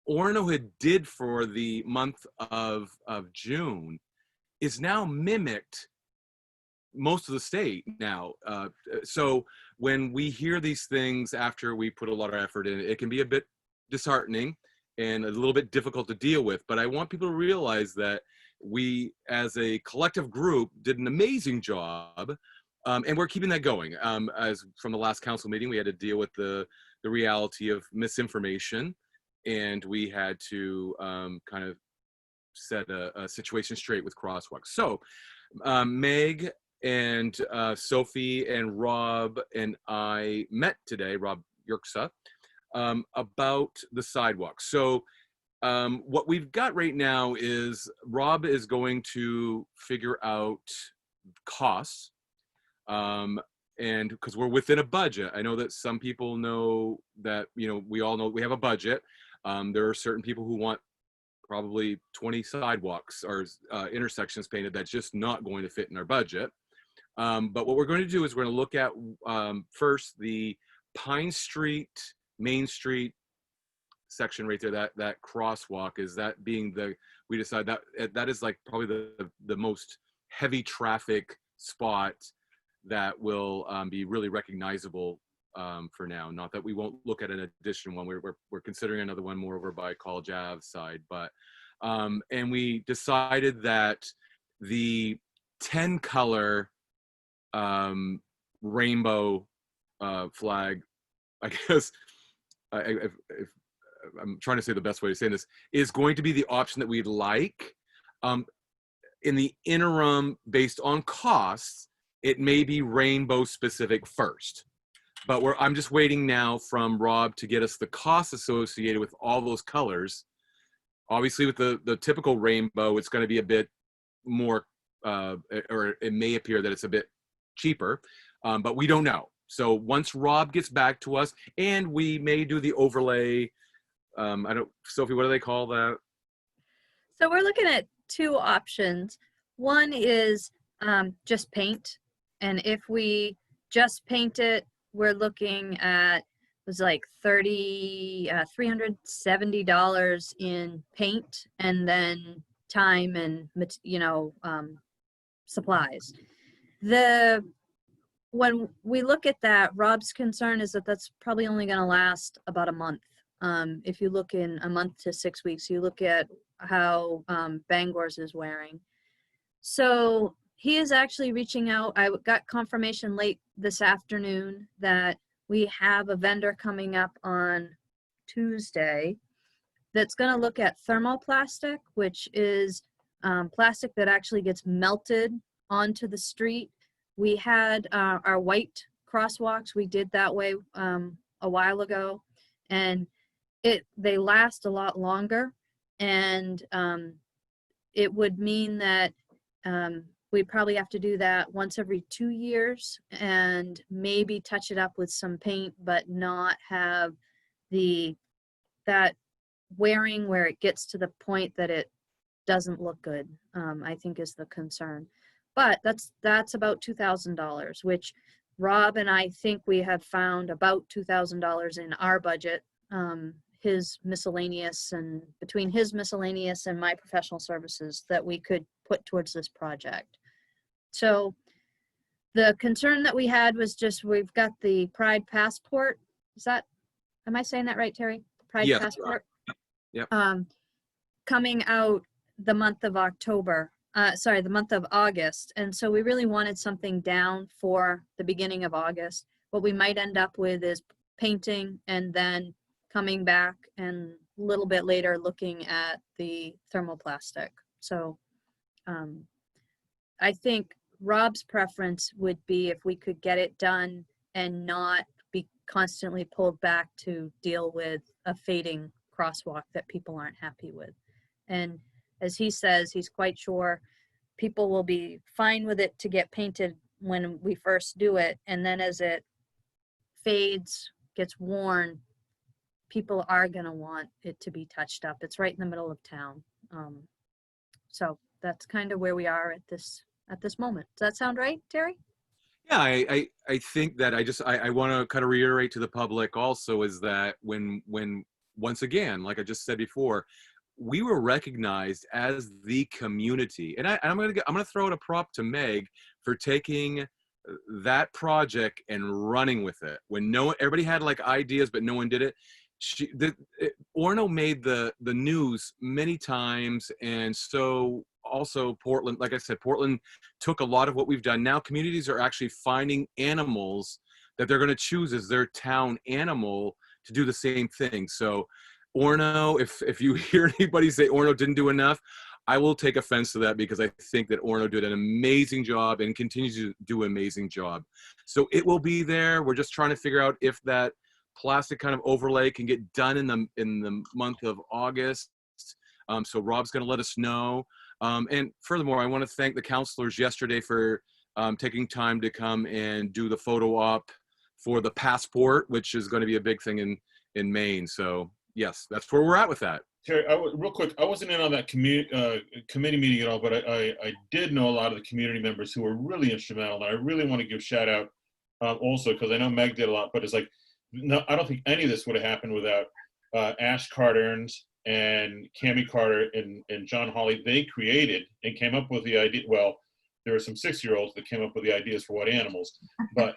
Orono had did for the month of June, is now mimicked most of the state now. So when we hear these things after we put a lot of effort in, it can be a bit disheartening and a little bit difficult to deal with. But I want people to realize that we, as a collective group, did an amazing job, and we're keeping that going. As from the last council meeting, we had to deal with the reality of misinformation, and we had to kind of set a situation straight with crosswalks. So Meg and Sophie and Rob and I met today, Rob Yerksa, about the sidewalks. So what we've got right now is Rob is going to figure out costs, and because we're within a budget. I know that some people know that, we all know we have a budget. There are certain people who want probably 20 sidewalks or intersections painted. That's just not going to fit in our budget. But what we're going to do is we're going to look at first the Pine Street, Main Street section right there, that crosswalk, is that being we decide that is like probably the most heavy traffic spot that will be really recognizable for now. Not that we won't look at an additional one. We're considering another one more over by College Ave side, but and we decided that the 10 color rainbow flag, I guess, if I'm trying to say the best way to say this, is going to be the option that we'd like. In the interim, based on costs, it may be rainbow specific first. But I'm just waiting now from Rob to get us the costs associated with all those colors. Obviously, with the typical rainbow, it's going to be a bit more, or it may appear that it's a bit cheaper, but we don't know. So once Rob gets back to us, and we may do the overlay, Sophie, what do they call that? So we're looking at two options. One is just paint. And if we just paint it, we're looking at, it was like $370 in paint, and then time and, supplies. When we look at that, Rob's concern is that that's probably only going to last about a month. If you look in a month to 6 weeks, you look at how Bangor's is wearing. So he is actually reaching out. I got confirmation late this afternoon that we have a vendor coming up on Tuesday that's going to look at thermoplastic, which is plastic that actually gets melted onto the street we had our white crosswalks. We did that way a while ago, and they last a lot longer, and it would mean that we'd probably have to do that once every 2 years and maybe touch it up with some paint, but not have that wearing where it gets to the point that it doesn't look good, I think is the concern. But that's about $2,000, which Rob and I think we have found about $2,000 in our budget, his miscellaneous, and between his miscellaneous and my professional services, that we could put towards this project. So the concern that we had was just, we've got the Pride Passport. Am I saying that right, Terry? Pride Yes. Passport. Yep. Coming out the month of the month of August. And so we really wanted something down for the beginning of August. What we might end up with is painting and then coming back and a little bit later looking at the thermoplastic. So I think Rob's preference would be if we could get it done and not be constantly pulled back to deal with a fading crosswalk that people aren't happy with. And as he says, he's quite sure people will be fine with it to get painted when we first do it. And then as it fades, gets worn, people are going to want it to be touched up. It's right in the middle of town. So that's kind of where we are at this moment. Does that sound right, Terry? Yeah, I think that I want to kind of reiterate to the public also is that when once again, like I just said before, we were recognized as the community, and I'm gonna throw in a prop to Meg for taking that project and running with it when everybody had like ideas but no one did it. Orono made the news many times, and so also Portland, like I said, Portland took a lot of what we've done. Now communities are actually finding animals that they're going to choose as their town animal to do the same thing. So Orono, if you hear anybody say Orono didn't do enough, I will take offense to that, because I think that Orono did an amazing job and continues to do an amazing job. So it will be there. We're just trying to figure out if that plastic kind of overlay can get done in the month of August. So Rob's going to let us know. And furthermore, I want to thank the counselors yesterday for taking time to come and do the photo op for the passport, which is going to be a big thing in Maine. So yes, that's where we're at with that. Terry, real quick, I wasn't in on that committee meeting at all, but I did know a lot of the community members who were really instrumental, and I really want to give shout out also, because I know Meg did a lot, but it's like, no, I don't think any of this would have happened without Ash Carterns and Cammie Carter and John Hawley. They created and came up with the idea. Well, there were some 6-year-olds that came up with the ideas for what animals, but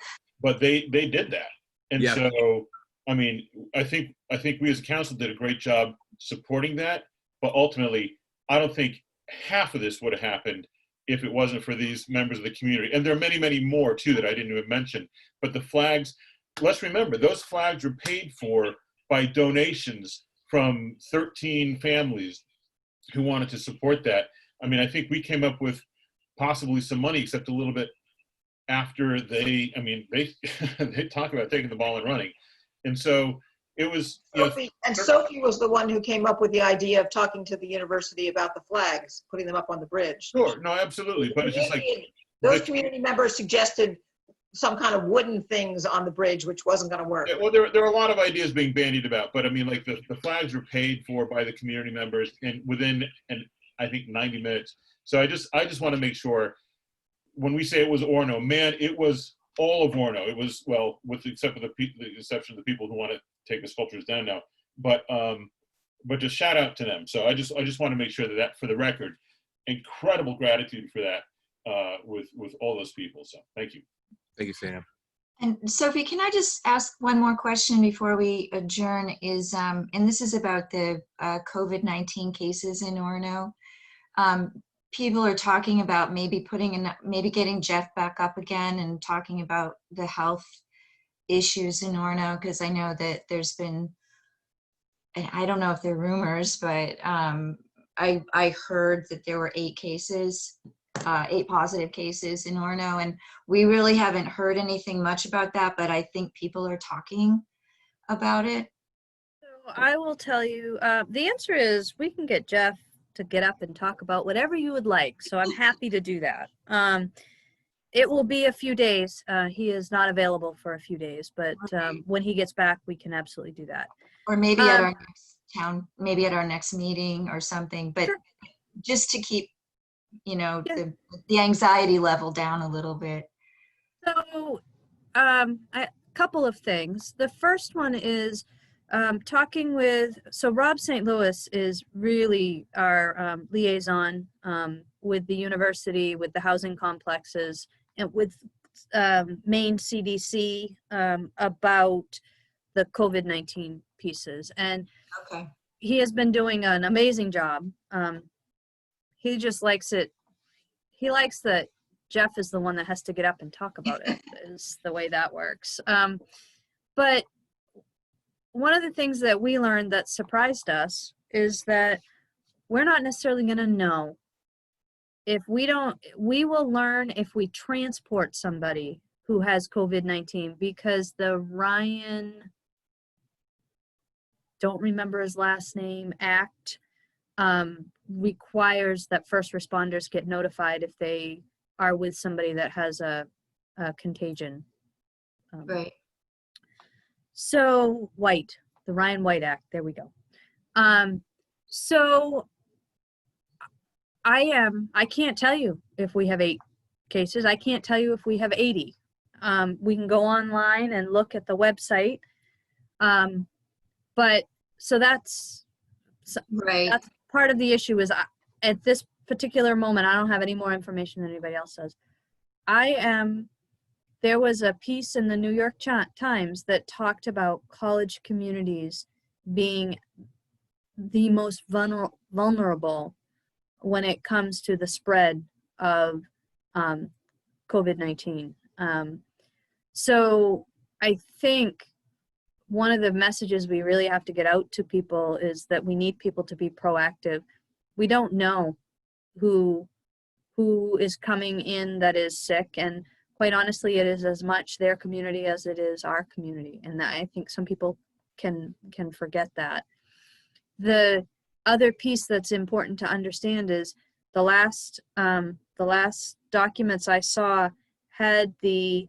they did that. And yeah. So, I mean, I think we as a council did a great job supporting that, but ultimately, I don't think half of this would have happened if it wasn't for these members of the community. And there are many, many more too that I didn't even mention. But the flags, let's remember, those flags were paid for by donations from 13 families who wanted to support that. I mean, I think we came up with possibly some money, except a little bit after they talk about taking the ball and running. And so it was, Sophie was the one who came up with the idea of talking to the university about the flags, putting them up on the bridge. Sure, no, absolutely. But it's just like those community members suggested some kind of wooden things on the bridge, which wasn't going to work. Yeah, well, there are a lot of ideas being bandied about, but I mean, like the flags were paid for by the community members and within, I think 90 minutes. So I just want to make sure when we say it was Orono, man, it was all of Orono. It was, well, with the exception of the people who want to take the sculptures down now, but just shout out to them. So I just want to make sure that for the record, incredible gratitude for that with all those people. So thank you. Thank you, Sam. And Sophie, can I just ask one more question before we adjourn? And this is about the COVID-19 cases in Orono. People are talking about maybe getting Jeff back up again and talking about the health issues in Orono, because I know that there's been, and I don't know if they're rumors, but I heard that there were 8 cases 8 positive cases in Orono, and we really haven't heard anything much about that, but I think people are talking about it. So I will tell you, the answer is we can get Jeff to get up and talk about whatever you would like. So I'm happy to do that. It will be a few days. He is not available for a few days, but when he gets back, we can absolutely do that. Or maybe at our next maybe at our next meeting or something, but Sure. just to keep, you know, Yeah. the anxiety level down a little bit. So a couple of things. The first one is talking with, so Rob St. Louis is really our liaison with the university, with the housing complexes, and with Maine CDC about the COVID-19 pieces. And Okay. he has been doing an amazing job. He just likes it. He likes that Jeff is the one that has to get up and talk about it, is the way that works. But one of the things that we learned that surprised us is that we're not necessarily going to know if we will learn if we transport somebody who has COVID-19, because the Ryan, don't remember his last name, Act requires that first responders get notified if they are with somebody that has a contagion. Right. So the Ryan White Act, there we go. So I can't tell you if we have 8 cases. I can't tell you if we have 80. We can go online and look at the website. But so that's Right. that's part of the issue is at this particular moment, I don't have any more information than anybody else does. There was a piece in the New York Times that talked about college communities being the most vulnerable when it comes to the spread of COVID-19. So I think one of the messages we really have to get out to people is that we need people to be proactive. We don't know who is coming in that is sick, and quite honestly, it is as much their community as it is our community, and I think some people can forget that. The other piece that's important to understand is the last documents I saw had the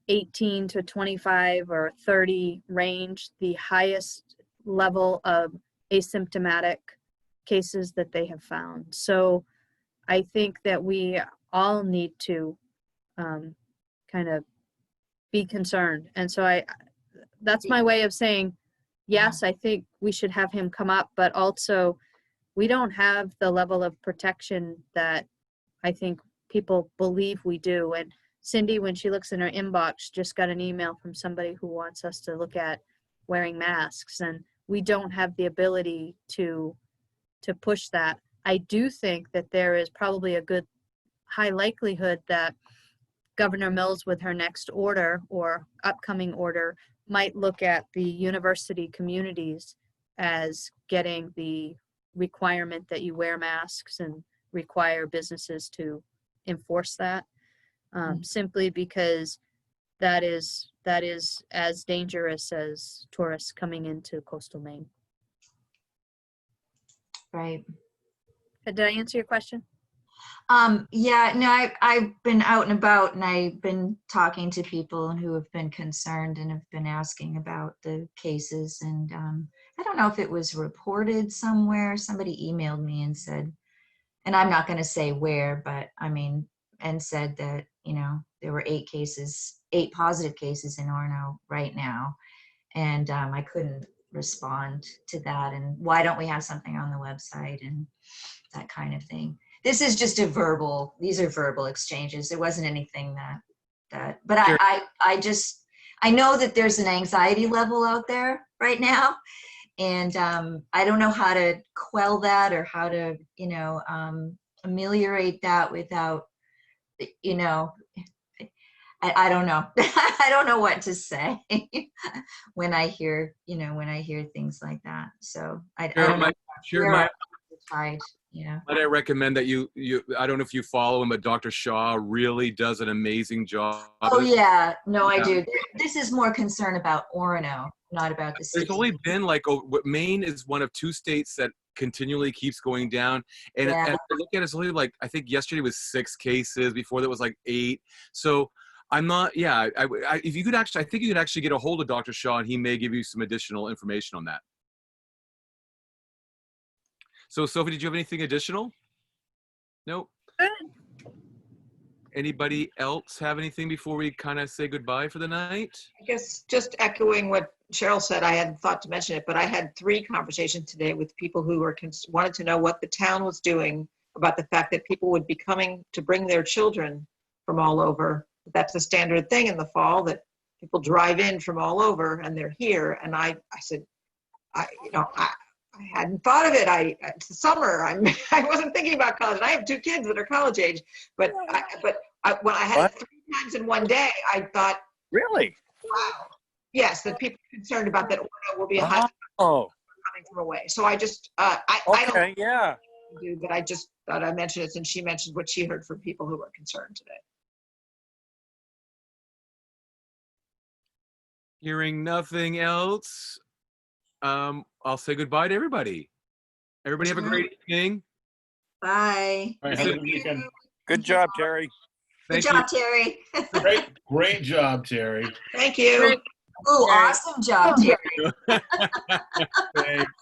18 to 25 or 30 range, the highest level of asymptomatic cases that they have found. So I think that we all need to kind of be concerned. And so that's my way of saying, yes, I think we should have him come up, but also we don't have the level of protection that I think people believe we do. And Cindy, when she looks in her inbox, just got an email from somebody who wants us to look at wearing masks, and we don't have the ability to push that. I do think that there is probably a good high likelihood that Governor Mills, with her next order or upcoming order, might look at the university communities as getting the requirement that you wear masks and require businesses to enforce that, simply because that is as dangerous as tourists coming into coastal Maine. Right. Did I answer your question? Yeah, no, I've been out and about, and I've been talking to people who have been concerned and have been asking about the cases. And I don't know if it was reported somewhere. Somebody emailed me and said, and I'm not going to say where, but I mean, and said that, you know, there were 8 positive cases in Orono right now. And I couldn't respond to that. And why don't we have something on the website and that kind of thing. This is just these are verbal exchanges. There wasn't anything but sure. I know that there's an anxiety level out there right now. And I don't know how to quell that or how to, you know, ameliorate that without, you know, I don't know. I don't know what to say when I hear things like that. So I don't know. Yeah. But I recommend that you, I don't know if you follow him, but Dr. Shaw really does an amazing job. Oh, yeah. No, I Yeah. do. This is more concern about Orono, not about the There's city. only been like, Maine is one of 2 states that continually keeps going down. And Yeah. as I look at it, it's only like, I think yesterday was 6 cases. Before that was like 8. So I'm not, yeah, if you could actually, I think you could actually get a hold of Dr. Shaw and he may give you some additional information on that. So Sophie, did you have anything additional? Nope. Anybody else have anything before we kind of say goodbye for the night? I guess just echoing what Cheryl said, I hadn't thought to mention it, but I had 3 conversations today with people who were wanted to know what the town was doing about the fact that people would be coming to bring their children from all over. That's a standard thing in the fall, that people drive in from all over and they're here. And I said, I hadn't thought of it. It's the summer. I wasn't thinking about college. I have 2 kids that are college age, but when I had it 3 times in one day, I thought, Really? wow. Yes, that people are concerned about that Orono will be a hot Oh, coming from away. So I just, I don't okay, yeah. do, but I just thought I mentioned it since she mentioned what she heard from people who were concerned today. Hearing nothing else, I'll say goodbye to everybody. Everybody have a great evening. Bye. All right, have a good weekend. Good job, Terry. Good Thank you. job, Terry. Great job, Terry. Thank you. Ooh, awesome job, Terry. Thanks.